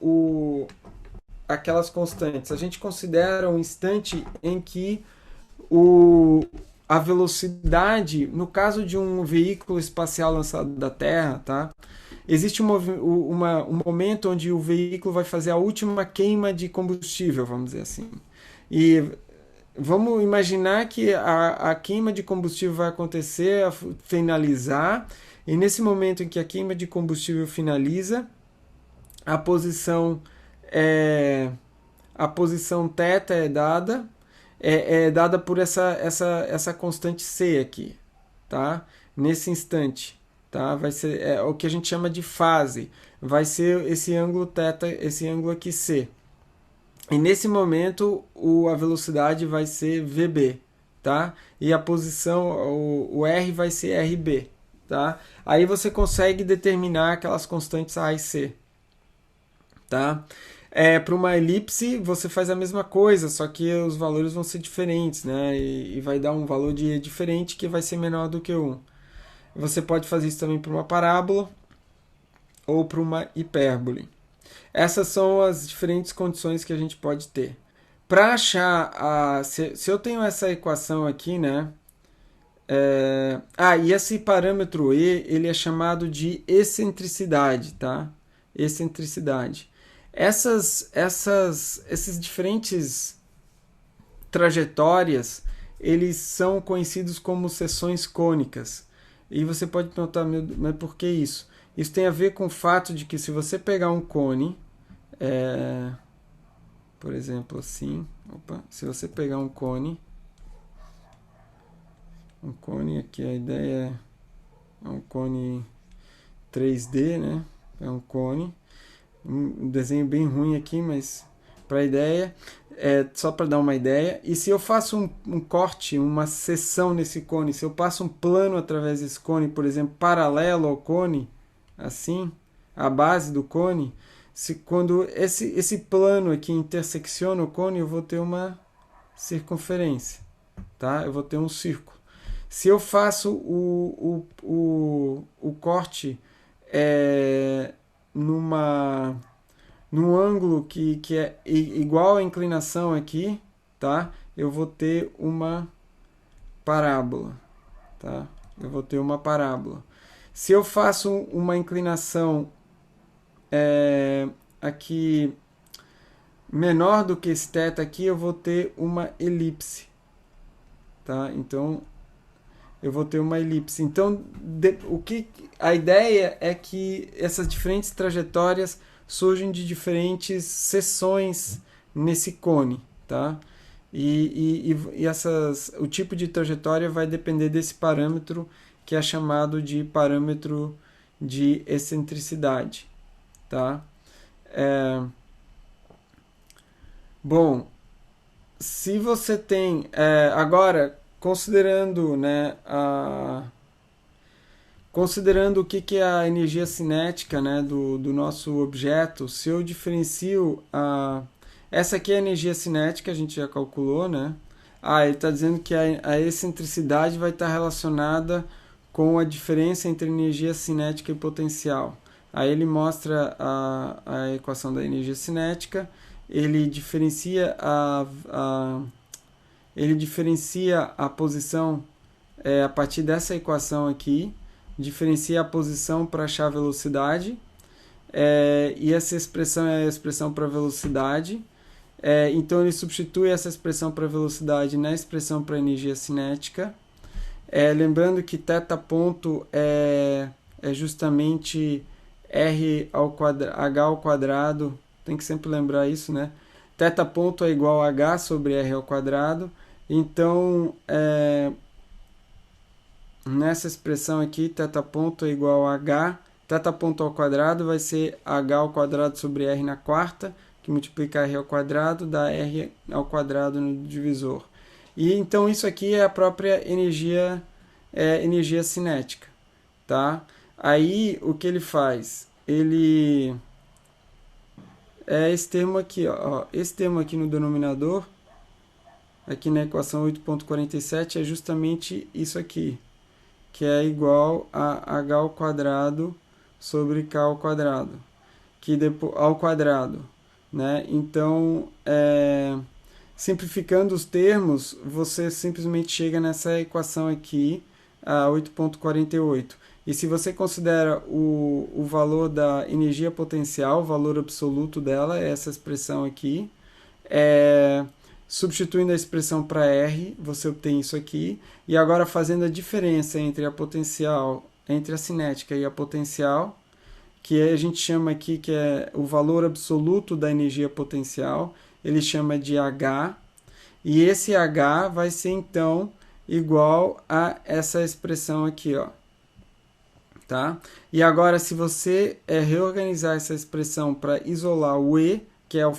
aquelas constantes? A gente considera um instante em que a velocidade, no caso de um veículo espacial lançado da Terra, tá? Existe um momento onde o veículo vai fazer a última queima de combustível, vamos dizer assim. E vamos imaginar que a queima de combustível vai acontecer, finalizar, e nesse momento em que a queima de combustível finaliza, a posição a posição θ é dada por essa constante C aqui, tá? Nesse instante, tá? Vai ser o que a gente chama de fase, vai ser esse ângulo θ, esse ângulo aqui C. E nesse momento a velocidade vai ser VB, tá? E a posição, o R vai ser RB, tá? Aí você consegue determinar aquelas constantes A e C, tá? Para uma elipse você faz a mesma coisa, só que os valores vão ser diferentes, né? E vai dar um valor diferente que vai ser menor do que 1. Você pode fazer isso também para uma parábola ou para uma hipérbole. Essas são as diferentes condições que a gente pode ter. Para achar se eu tenho essa equação aqui, né? E esse parâmetro E, ele é chamado de excentricidade, tá? Excentricidade. Esses diferentes trajetórias, eles são conhecidos como seções cônicas. E você pode perguntar, mas por que isso? Isso tem a ver com o fato de que se você pegar um cone, por exemplo, assim, se você pegar um cone aqui, a ideia é um cone 3D, né? É um cone, um desenho bem ruim aqui, mas para a ideia, só para dar uma ideia. E se eu faço um corte, uma seção nesse cone, se eu passo um plano através desse cone, por exemplo, paralelo ao cone, assim, a base do cone, quando esse plano aqui intersecciona o cone, eu vou ter uma circunferência, tá? Eu vou ter um círculo. Se eu faço o corte num ângulo que é igual à inclinação aqui, tá? Eu vou ter uma parábola, tá? Eu vou ter uma parábola. Se eu faço uma inclinação aqui menor do que esse θ aqui, eu vou ter uma elipse, tá? Então eu vou ter uma elipse. Então a ideia é que essas diferentes trajetórias surgem de diferentes seções nesse cone, tá? E o tipo de trajetória vai depender desse parâmetro que é chamado de parâmetro de excentricidade, tá? Bom, se você tem agora considerando, né, considerando o que é a energia cinética, né, do nosso objeto, se eu diferencio essa aqui é a energia cinética, a gente já calculou, né? Ele está dizendo que a excentricidade vai estar relacionada com a diferença entre energia cinética e potencial. Aí ele mostra a equação da energia cinética, ele diferencia a posição a partir dessa equação aqui, diferencia a posição para achar a velocidade, e essa expressão é a expressão para velocidade. Então ele substitui essa expressão para velocidade na expressão para energia cinética. Lembrando que θ ponto é justamente h ao quadrado, tem que sempre lembrar isso, né? Θ ponto é igual a h sobre r ao quadrado. Então, nessa expressão aqui, θ ponto é igual a h, θ ponto ao quadrado vai ser h ao quadrado sobre r na quarta, que multiplica r ao quadrado, dá r ao quadrado no divisor. E então isso aqui é a própria energia cinética, tá? Aí o que ele faz? Ele é esse termo aqui, ó, esse termo aqui no denominador, aqui na equação 8.47 é justamente isso aqui, que é igual a h ao quadrado sobre k ao quadrado, que depois ao quadrado, né? Então, simplificando os termos, você simplesmente chega nessa equação aqui, a 8.48. E se você considera o valor da energia potencial, o valor absoluto dela, é essa expressão aqui, substituindo a expressão para R, você obtém isso aqui. E agora fazendo a diferença entre a potencial, entre a cinética e a potencial, que a gente chama aqui que é o valor absoluto da energia potencial, ele chama de H, e esse H vai ser então igual a essa expressão aqui, ó. Tá? E agora, se você reorganizar essa expressão para isolar o E, que é a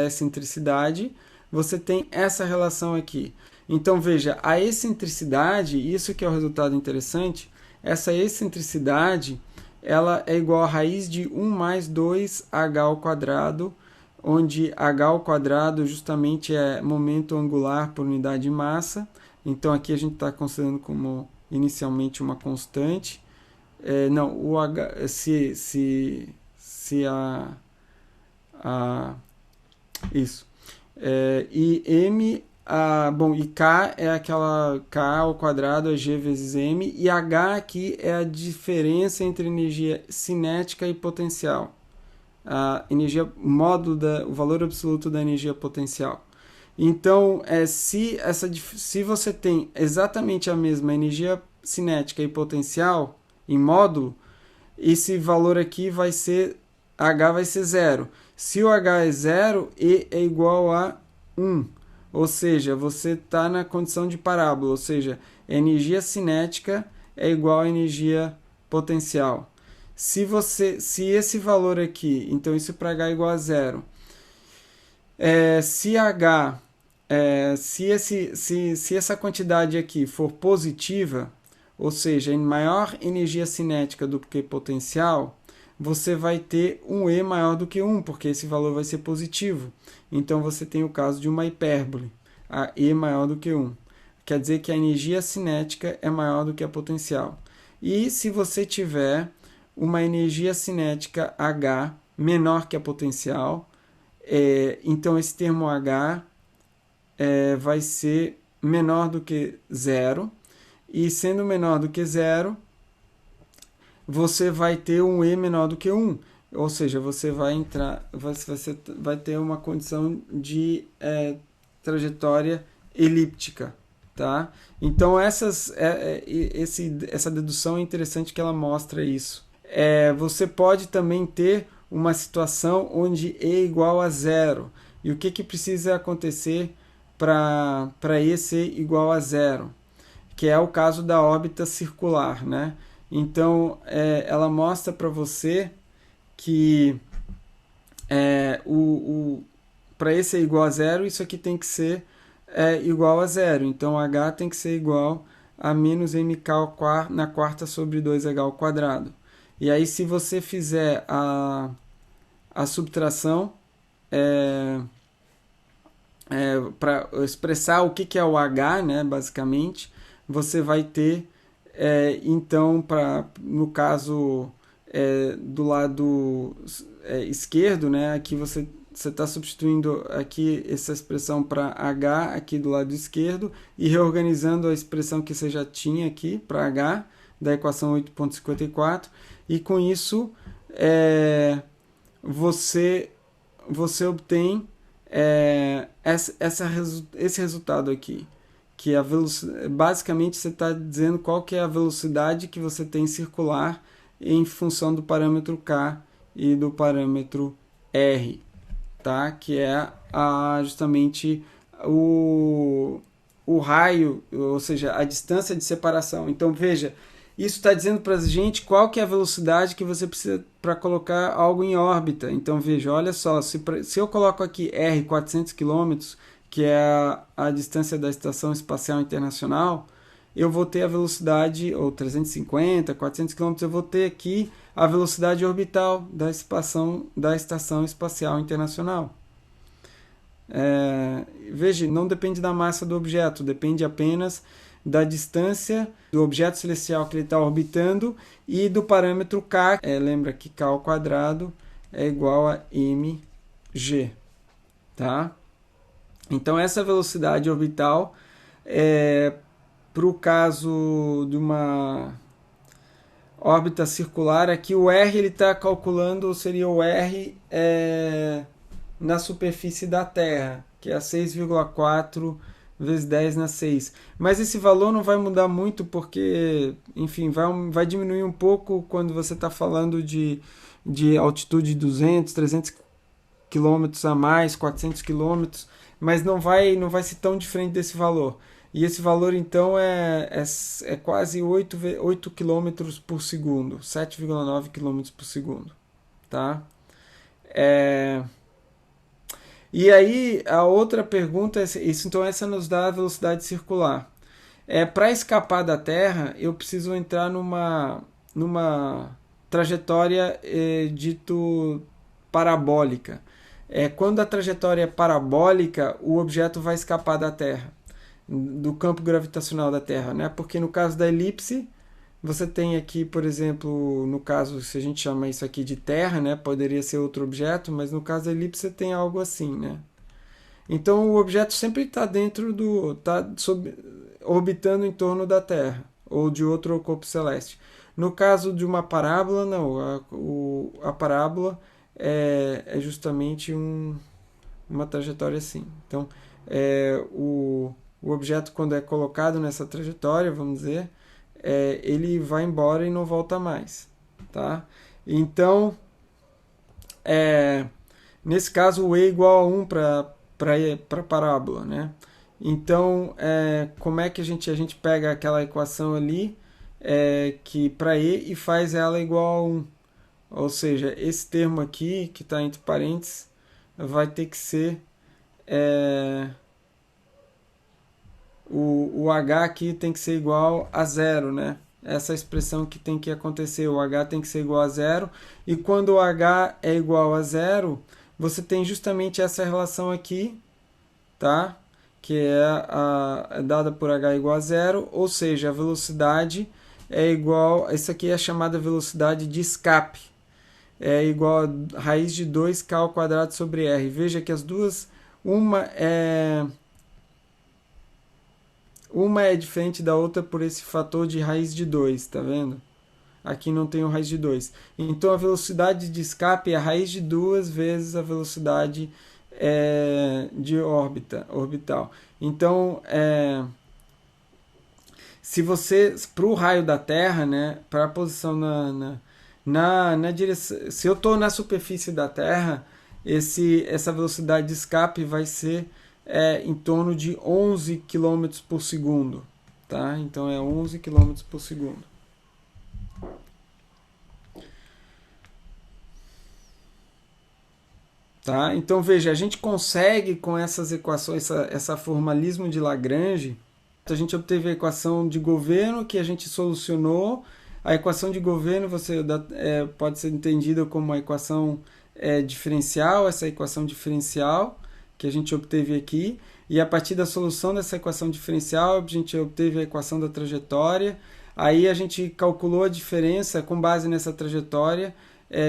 excentricidade, você tem essa relação aqui. Então, veja, a excentricidade, isso que é o resultado interessante, essa excentricidade, ela é igual a raiz de 1 mais 2h ao quadrado, onde h ao quadrado justamente é momento angular por unidade de massa. Então, aqui a gente está considerando como inicialmente uma constante. Não, o h, se isso. E m, bom, e k é aquela k ao quadrado, é g vezes m, e h aqui é a diferença entre energia cinética e potencial. A energia módulo, o valor absoluto da energia potencial. Então, se você tem exatamente a mesma energia cinética e potencial em módulo, esse valor aqui vai ser, H vai ser zero. Se o H é zero, E é igual a 1. Ou seja, você está na condição de parábola, ou seja, energia cinética é igual a energia potencial. Se esse valor aqui, então isso para H é igual a zero, se H, se essa quantidade aqui for positiva, ou seja, em maior energia cinética do que potencial, você vai ter um E maior do que 1, porque esse valor vai ser positivo. Então, você tem o caso de uma hipérbole, a E maior do que 1. Quer dizer que a energia cinética é maior do que a potencial. E se você tiver uma energia cinética H menor que a potencial, então esse termo H vai ser menor do que zero. E sendo menor do que zero, você vai ter um E menor do que 1. Ou seja, você vai ter uma condição de trajetória elíptica. Tá? Então, essa dedução é interessante que ela mostra isso. Você pode também ter uma situação onde E é igual a zero. E o que precisa acontecer para E ser igual a zero? Que é o caso da órbita circular, né? Então, ela mostra para você que para E ser igual a zero, isso aqui tem que ser igual a zero. Então, H tem que ser igual a menos mk na quarta sobre 2h ao quadrado. E aí, se você fizer a subtração para expressar o que é o H, né, basicamente, você vai ter, então, no caso do lado esquerdo, né, aqui você está substituindo aqui essa expressão para H aqui do lado esquerdo e reorganizando a expressão que você já tinha aqui para H da equação 8.54, e com isso você obtém esse resultado aqui, que basicamente você está dizendo qual que é a velocidade que você tem circular em função do parâmetro K e do parâmetro R, tá? Que é justamente o raio, ou seja, a distância de separação. Então, veja, isso está dizendo para a gente qual que é a velocidade que você precisa para colocar algo em órbita. Então, veja, olha só, se eu coloco aqui R 400 km, que é a distância da Estação Espacial Internacional, eu vou ter a velocidade, ou 350, 400 km, eu vou ter aqui a velocidade orbital da Estação Espacial Internacional. Veja, não depende da massa do objeto, depende apenas da distância do objeto celestial que ele está orbitando e do parâmetro k. Lembra que k ao quadrado é igual a mg. Tá? Então, essa velocidade orbital para o caso de uma órbita circular, aqui o R ele está calculando, seria o R na superfície da Terra, que é 6,4 vezes 10 na 6. Mas esse valor não vai mudar muito porque, enfim, vai diminuir um pouco quando você está falando de altitude de 200, 300 km a mais, 400 km, mas não vai ser tão diferente desse valor. E esse valor, então, é quase 8 km por segundo, 7,9 km por segundo. Tá? E aí, a outra pergunta é isso. Então, essa nos dá a velocidade circular. Para escapar da Terra, eu preciso entrar numa trajetória dito parabólica. Quando a trajetória é parabólica, o objeto vai escapar da Terra, do campo gravitacional da Terra, né? Porque no caso da elipse, você tem aqui, por exemplo, no caso, se a gente chama isso aqui de Terra, né? Poderia ser outro objeto, mas no caso da elipse você tem algo assim, né? Então o objeto sempre está orbitando em torno da Terra ou de outro corpo celeste. No caso de uma parábola, não. A parábola é justamente uma trajetória assim. Então, o objeto, quando é colocado nessa trajetória, vamos dizer, ele vai embora e não volta mais. Tá? Então, nesse caso, o E é igual a 1 para a parábola. Né? Então, como é que a gente pega aquela equação ali que para E e faz ela igual a 1? Ou seja, esse termo aqui, que está entre parênteses, vai ter que ser o H aqui tem que ser igual a 0, né? Essa expressão que tem que acontecer, o H tem que ser igual a 0, e quando o H é igual a 0, você tem justamente essa relação aqui, tá? Que é dada por H igual a 0, ou seja, a velocidade é igual, isso aqui é a chamada velocidade de escape, é igual a raiz de 2k ao quadrado sobre r. Veja que as duas, uma é diferente da outra por esse fator de raiz de 2, tá vendo? Aqui não tem o raiz de 2. Então a velocidade de escape é a raiz de 2 vezes a velocidade de orbital. Então, se você, para o raio da Terra, né, para a posição na direção, se eu estou na superfície da Terra, essa velocidade de escape vai ser em torno de 11 km por segundo. Tá? Então é 11 km por segundo. Tá? Então veja, a gente consegue com essas equações, essa formalismo de Lagrange, a gente obteve a equação de governo que a gente solucionou. A equação de governo pode ser entendida como uma equação diferencial, essa equação diferencial que a gente obteve aqui, e a partir da solução dessa equação diferencial a gente obteve a equação da trajetória. Aí a gente calculou a diferença com base nessa trajetória,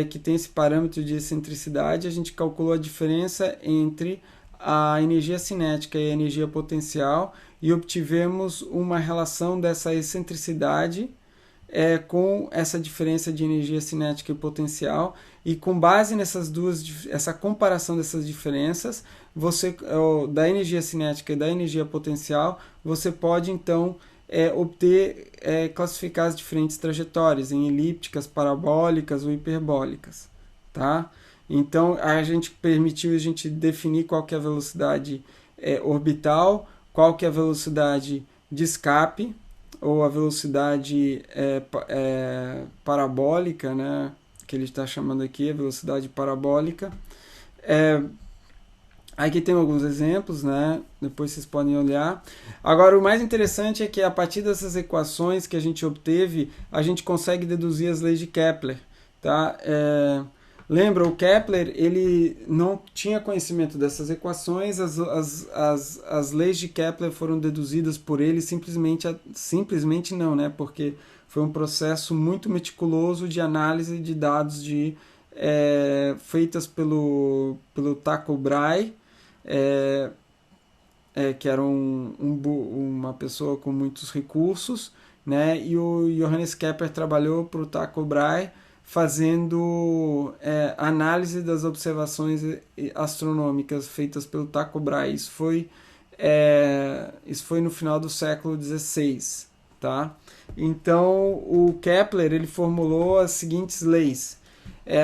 que tem esse parâmetro de excentricidade. A gente calculou a diferença entre a energia cinética e a energia potencial e obtivemos uma relação dessa excentricidade com essa diferença de energia cinética e potencial, e com base nessas essa comparação dessas diferenças, da energia cinética e da energia potencial, você pode então classificar as diferentes trajetórias em elípticas, parabólicas ou hiperbólicas. Tá? Então a gente permitiu a gente definir qual que é a velocidade orbital, qual que é a velocidade de escape, ou a velocidade parabólica, né, que ele está chamando aqui, a velocidade parabólica. Aqui tem alguns exemplos, né? Depois vocês podem olhar. Agora, o mais interessante é que a partir dessas equações que a gente obteve, a gente consegue deduzir as leis de Kepler, tá? Lembra, o Kepler ele não tinha conhecimento dessas equações, as leis de Kepler foram deduzidas por ele simplesmente não, né? Porque foi um processo muito meticuloso de análise de dados feitas pelo Tycho Brahe, que era uma pessoa com muitos recursos, né? E o Johannes Kepler trabalhou para o Tycho Brahe fazendo análise das observações astronômicas feitas pelo Tycho Brahe. Isso foi no final do século XVI, tá? Então o Kepler ele formulou as seguintes leis.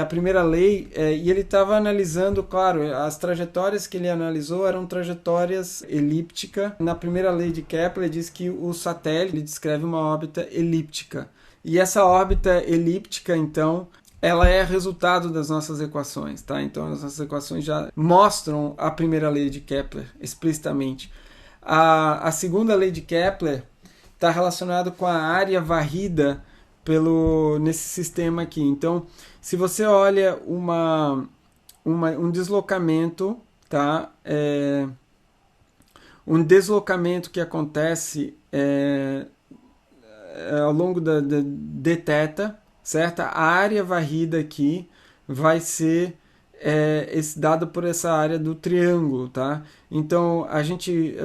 A primeira lei, e ele estava analisando, claro, as trajetórias que ele analisou eram trajetórias elípticas. Na primeira lei de Kepler diz que o satélite ele descreve uma órbita elíptica. E essa órbita elíptica, então, ela é resultado das nossas equações, tá? Então as nossas equações já mostram a primeira lei de Kepler explicitamente. A segunda lei de Kepler está relacionada com a área varrida nesse sistema aqui. Então, se você olha um deslocamento, tá? Um deslocamento que acontece ao longo da dθ, certo? A área varrida aqui vai ser dada por essa área do triângulo, tá? Então,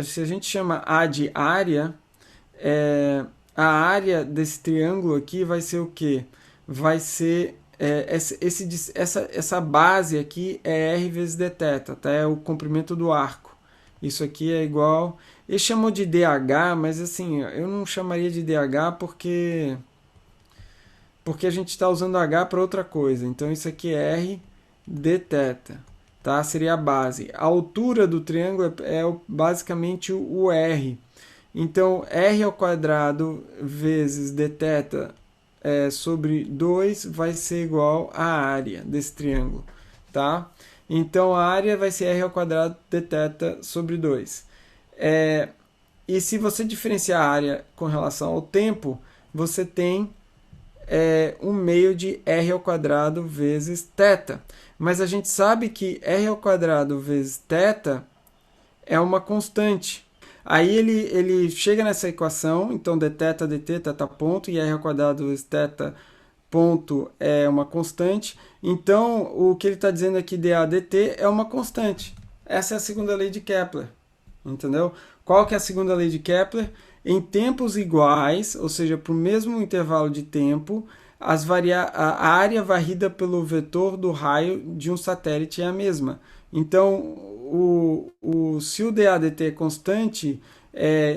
se a gente chama A de área, a área desse triângulo aqui vai ser o quê? Vai ser essa base aqui é R vezes dθ, tá? É o comprimento do arco. Isso aqui é igual... Ele chamou de DH, mas assim, eu não chamaria de DH porque a gente está usando H para outra coisa. Então isso aqui é R dθ, tá? Seria a base. A altura do triângulo é basicamente o R. Então R ao quadrado vezes dθ sobre 2 vai ser igual à área desse triângulo, tá? Então a área vai ser R ao quadrado dθ sobre 2. E se você diferenciar a área com relação ao tempo, você tem 1/2 de R ao quadrado vezes θ. Mas a gente sabe que R ao quadrado vezes θ é uma constante. Aí ele chega nessa equação, então dθ dt, θ ponto, e R ao quadrado vezes θ ponto é uma constante. Então, o que ele está dizendo aqui, dA dt, é uma constante. Essa é a segunda lei de Kepler. Entendeu? Qual que é a segunda lei de Kepler? Em tempos iguais, ou seja, para o mesmo intervalo de tempo, a área varrida pelo vetor do raio de um satélite é a mesma. Então, se o dA dt é constante,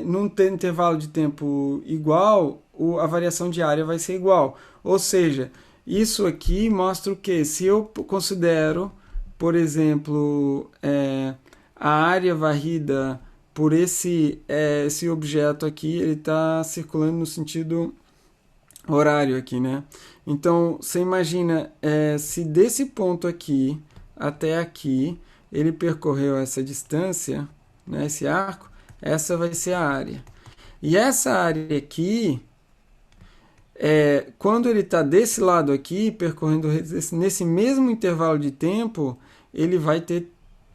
num intervalo de tempo igual, a variação de área vai ser igual. Ou seja, isso aqui mostra o quê? Se eu considero, por exemplo, a área varrida por esse objeto aqui, ele está circulando no sentido horário aqui, né? Então, você imagina, se desse ponto aqui até aqui, ele percorreu essa distância, né, esse arco, essa vai ser a área. E essa área aqui, quando ele está desse lado aqui, percorrendo nesse mesmo intervalo de tempo, ele vai ter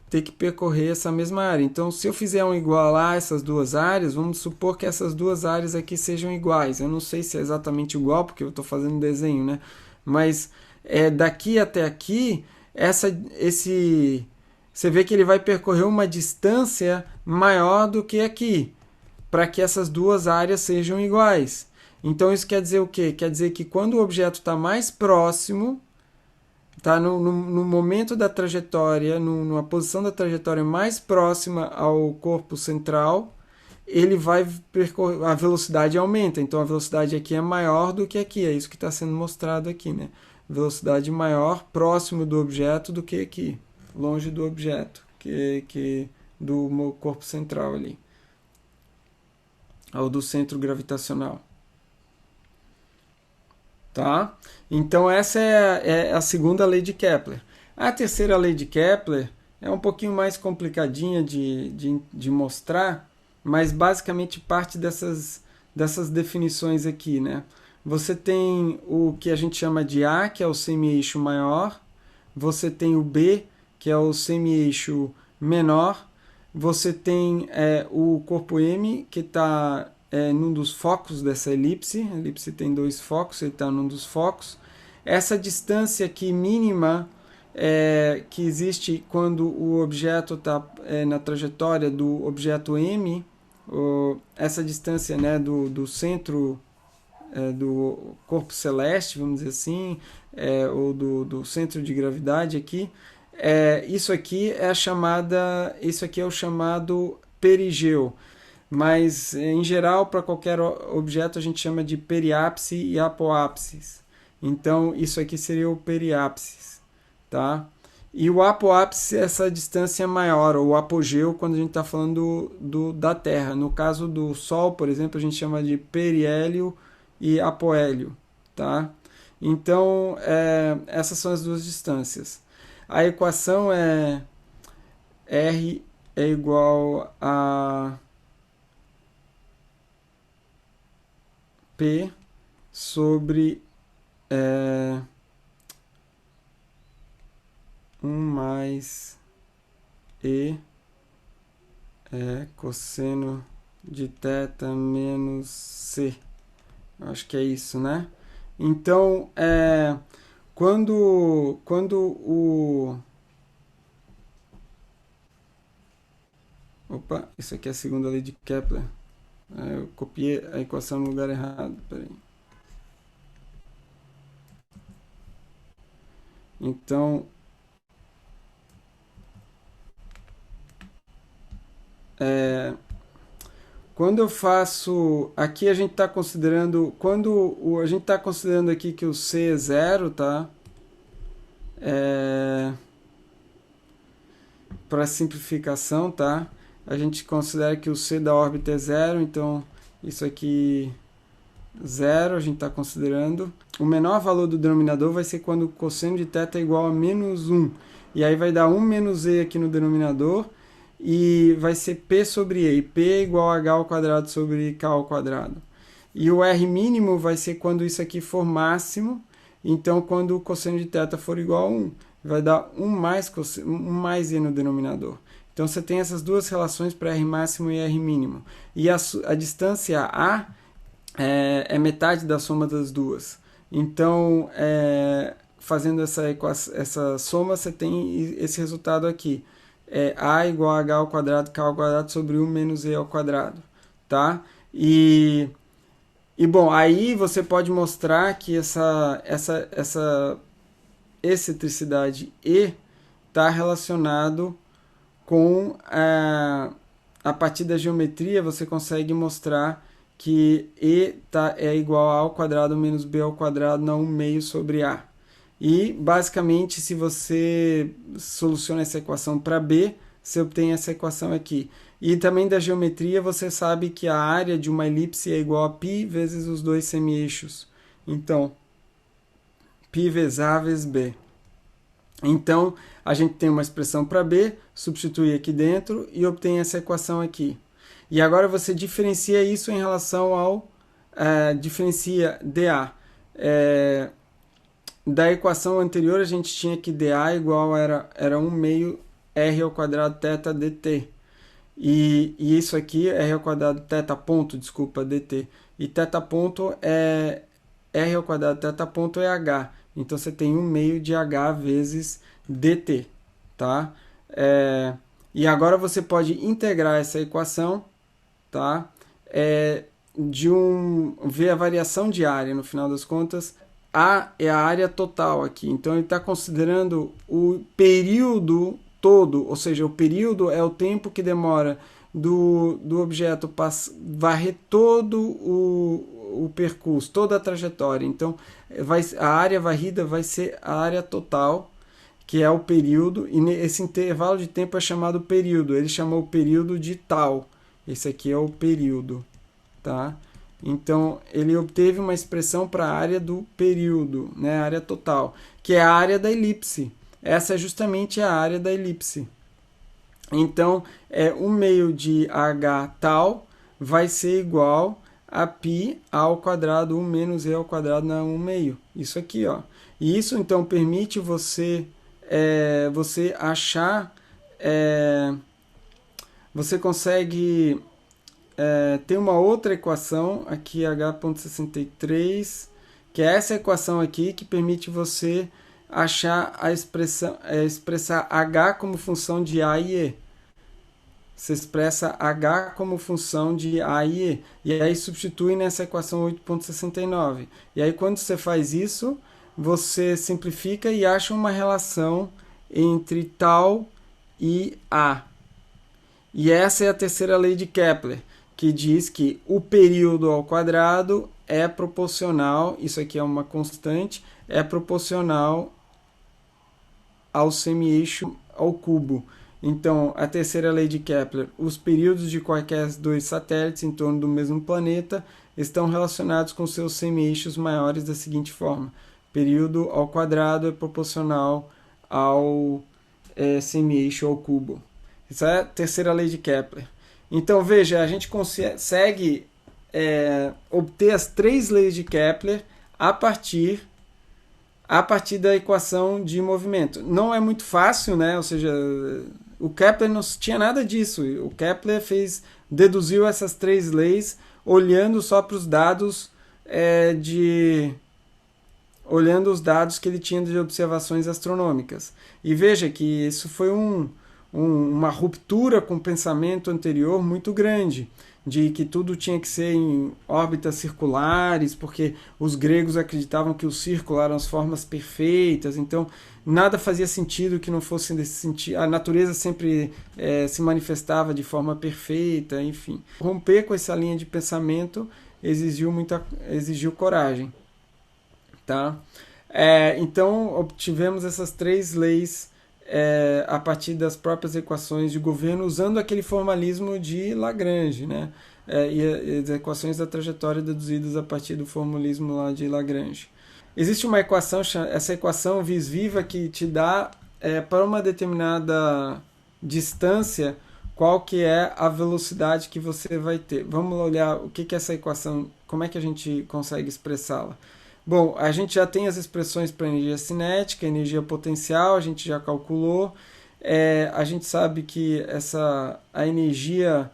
que percorrer essa mesma área. Então, se eu fizer igualar essas duas áreas, vamos supor que essas duas áreas aqui sejam iguais. Eu não sei se é exatamente igual, porque eu estou fazendo um desenho, né? Mas daqui até aqui, você vê que ele vai percorrer uma distância maior do que aqui, para que essas duas áreas sejam iguais. Então, isso quer dizer o quê? Quer dizer que quando o objeto está mais próximo, tá no momento da trajetória, numa posição da trajetória mais próxima ao corpo central, ele vai percorrer, a velocidade aumenta. Então a velocidade aqui é maior do que aqui, é isso que está sendo mostrado aqui, né? Velocidade maior próximo do objeto do que aqui, longe do objeto, que do corpo central ali, ou do centro gravitacional. Tá? Então essa é a segunda lei de Kepler. A terceira lei de Kepler é um pouquinho mais complicadinha de mostrar, mas basicamente parte dessas definições aqui, né? Você tem o que a gente chama de A, que é o semi-eixo maior, você tem o B, que é o semi-eixo menor, você tem o corpo M, que está num dos focos dessa elipse. A elipse tem dois focos, ele está num dos focos. Essa distância aqui mínima que existe quando o objeto está na trajetória do objeto M, essa distância, né, do centro do corpo celeste, vamos dizer assim, ou do centro de gravidade aqui, isso aqui é o chamado perigeu, mas em geral para qualquer objeto a gente chama de periápse e apoápse. Então isso aqui seria o periápse, tá? E o apoápse é essa distância maior, ou apogeu, quando a gente está falando da Terra. No caso do Sol, por exemplo, a gente chama de periélio e apoélio, tá? Então, essas são as duas distâncias. A equação é R é igual a P sobre 1 mais E cosseno de θ menos C. Acho que é isso, né? Então, quando o... Opa, isso aqui é a segunda lei de Kepler. Eu copiei a equação no lugar errado. Peraí. Então, quando eu faço... Aqui a gente está considerando... a gente está considerando aqui que o C é zero, tá? Para simplificação, tá? A gente considera que o C da órbita é zero, então isso aqui zero a gente está considerando. O menor valor do denominador vai ser quando o cosseno de θ é igual a menos 1. E aí vai dar 1 menos E aqui no denominador. E vai ser P sobre E. E P é igual a H ao quadrado sobre K ao quadrado. E o R mínimo vai ser quando isso aqui for máximo. Então, quando o cosseno de θ for igual a 1, vai dar 1 mais E no denominador. Então, você tem essas duas relações para R máximo e R mínimo. E a distância A é metade da soma das duas. Então, fazendo essa soma, você tem esse resultado aqui. A igual a H ao quadrado, K ao quadrado sobre 1 menos E ao quadrado. Tá? E bom, aí você pode mostrar que essa excentricidade E está relacionado com a partir da geometria você consegue mostrar que E é igual a ao quadrado menos B ao quadrado na 1 meio sobre A. E basicamente se você soluciona essa equação para B, você obtém essa equação aqui. E também da geometria você sabe que a área de uma elipse é igual a π vezes os dois semi-eixos. Então, π vezes A vezes B. Então, a gente tem uma expressão para B, substitui aqui dentro e obtém essa equação aqui. E agora você diferencia isso em relação ao... diferencia dA. Da equação anterior, a gente tinha que dA igual era 1 meio R ao quadrado θ dt. E isso aqui, R ao quadrado θ ponto, desculpa, dt. E θ ponto é... R ao quadrado θ ponto é H. Então, você tem 1 meio de H vezes dt, tá? E agora você pode integrar essa equação, tá? Ver a variação de área, no final das contas. A é a área total aqui. Então, ele está considerando o período todo, ou seja, o período é o tempo que demora do objeto varrer todo o percurso, toda a trajetória. Então, a área varrida vai ser a área total, que é o período, e esse intervalo de tempo é chamado período. Ele chamou o período de tal. Esse aqui é o período, tá? Então, ele obteve uma expressão para a área do período, né? A área total, que é a área da elipse. Essa é justamente a área da elipse, Então, o meio de H tal vai ser igual a π ao quadrado 1 menos e ao quadrado na 1 meio. Isso aqui, ó. E isso, então, permite você achar... você consegue ter uma outra equação, aqui H.63, que é essa equação aqui, que permite você achar expressar H como função de A e E. Você expressa H como função de A e E. E aí substitui nessa equação 8.69. E aí quando você faz isso, você simplifica e acha uma relação entre tal e A. E essa é a terceira lei de Kepler, que diz que o período ao quadrado é proporcional, isso aqui é uma constante, é proporcional ao semi-eixo ao cubo. Então, a terceira lei de Kepler, os períodos de quaisquer dois satélites em torno do mesmo planeta estão relacionados com seus semi-eixos maiores da seguinte forma: período ao quadrado é proporcional ao semi-eixo ao cubo. Essa é a terceira lei de Kepler. Então, veja, a gente consegue obter as três leis de Kepler a partir da equação de movimento. Não é muito fácil, né? Ou seja, o Kepler não tinha nada disso. O Kepler deduziu essas três leis olhando só para os dados olhando os dados que ele tinha de observações astronômicas. E veja que isso foi uma ruptura com o pensamento anterior muito grande, de que tudo tinha que ser em órbitas circulares, porque os gregos acreditavam que o círculo eram as formas perfeitas, então nada fazia sentido que não fosse desse sentido. A natureza sempre se manifestava de forma perfeita, enfim. Romper com essa linha de pensamento exigiu coragem. Tá? Então, obtivemos essas três leis a partir das próprias equações de governo, usando aquele formalismo de Lagrange, né? E as equações da trajetória deduzidas a partir do formalismo lá de Lagrange. Existe uma equação, essa equação vis-viva, que te dá, para uma determinada distância, qual que é a velocidade que você vai ter. Vamos olhar o que é essa equação, como é que a gente consegue expressá-la. Bom, a gente já tem as expressões para energia cinética, energia potencial, a gente já calculou. A gente sabe que a energia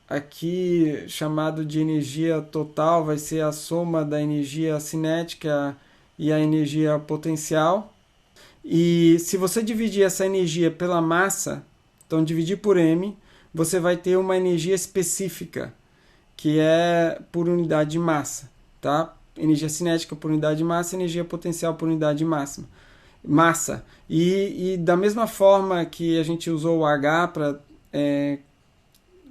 aqui chamado de energia total vai ser a soma da energia cinética e a energia potencial. E se você dividir essa energia pela massa, então dividir por m, você vai ter uma energia específica, que é por unidade de massa. Tá? Energia cinética por unidade de massa, energia potencial por unidade de massa. E da mesma forma que a gente usou o H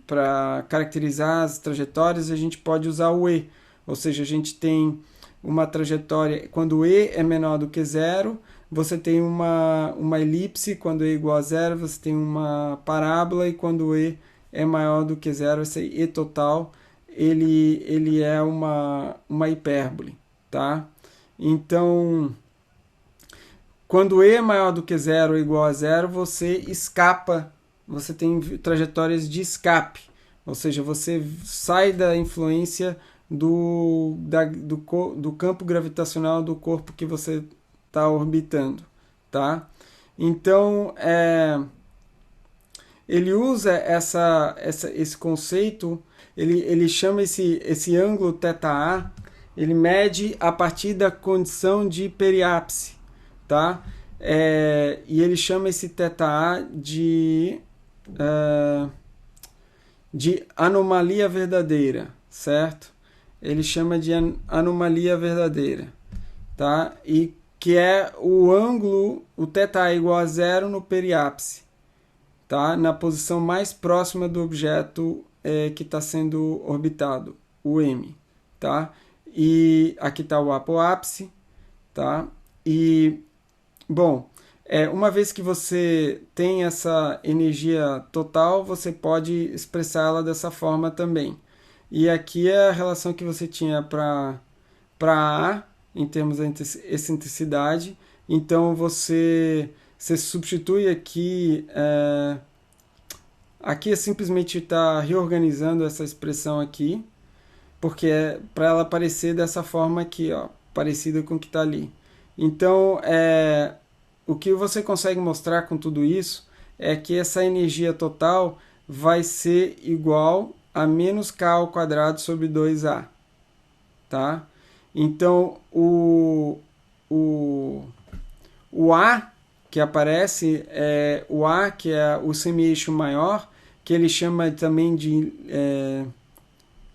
para caracterizar as trajetórias, a gente pode usar o E. Ou seja, a gente tem uma trajetória, quando E é menor do que zero, você tem uma elipse, quando E é igual a zero, você tem uma parábola, e quando E é maior do que zero, esse E total, ele é uma hipérbole, tá? Então, quando E é maior do que zero ou igual a zero, você escapa, você tem trajetórias de escape, ou seja, você sai da influência do campo gravitacional do corpo que você está orbitando, tá? Então, ele usa esse conceito. Ele chama esse ângulo θA, ele mede a partir da condição de periápse, tá? E ele chama esse θA de anomalia verdadeira, certo? Ele chama de anomalia verdadeira, tá? E que é o ângulo, o θ igual a zero no periápse, tá? Na posição mais próxima do objeto que está sendo orbitado, o M, tá? E aqui está o apoápice, tá? E, bom, uma vez que você tem essa energia total, você pode expressá-la dessa forma também. E aqui é a relação que você tinha para A, em termos de excentricidade. Então, você você substitui aqui, aqui é simplesmente estar reorganizando essa expressão aqui, porque é para ela aparecer dessa forma aqui, ó, parecida com o que está ali. Então, o que você consegue mostrar com tudo isso é que essa energia total vai ser igual a menos k ao quadrado sobre 2a. Tá? Então, o A que aparece é o A, que é o semi-eixo maior, que ele chama também de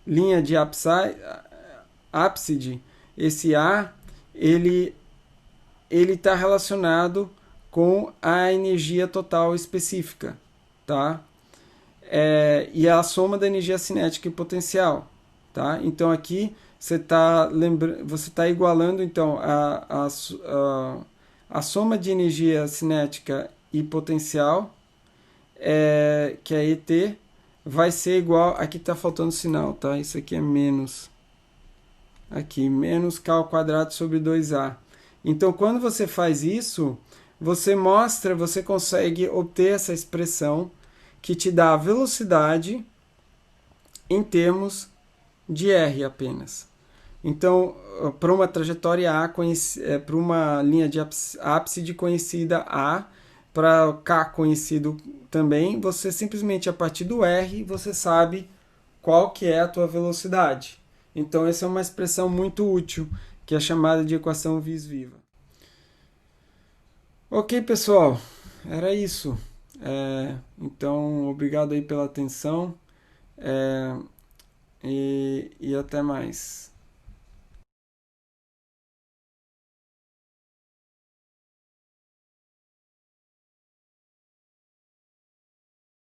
linha de ábside. Esse A, ele está relacionado com a energia total específica, tá? E a soma da energia cinética e potencial, tá? Então aqui você está igualando então a soma de energia cinética e potencial, que é ET, vai ser igual, aqui está faltando sinal, tá? Isso aqui é menos, aqui, menos k ao quadrado sobre 2a. Então, quando você faz isso, você consegue obter essa expressão que te dá a velocidade em termos de r apenas. Então, para uma trajetória A, para uma linha de ábside conhecida A, para K conhecido também, você simplesmente, a partir do R, você sabe qual que é a tua velocidade. Então, essa é uma expressão muito útil, que é chamada de equação vis-viva. Ok, pessoal, era isso. Então, obrigado aí pela atenção e até mais.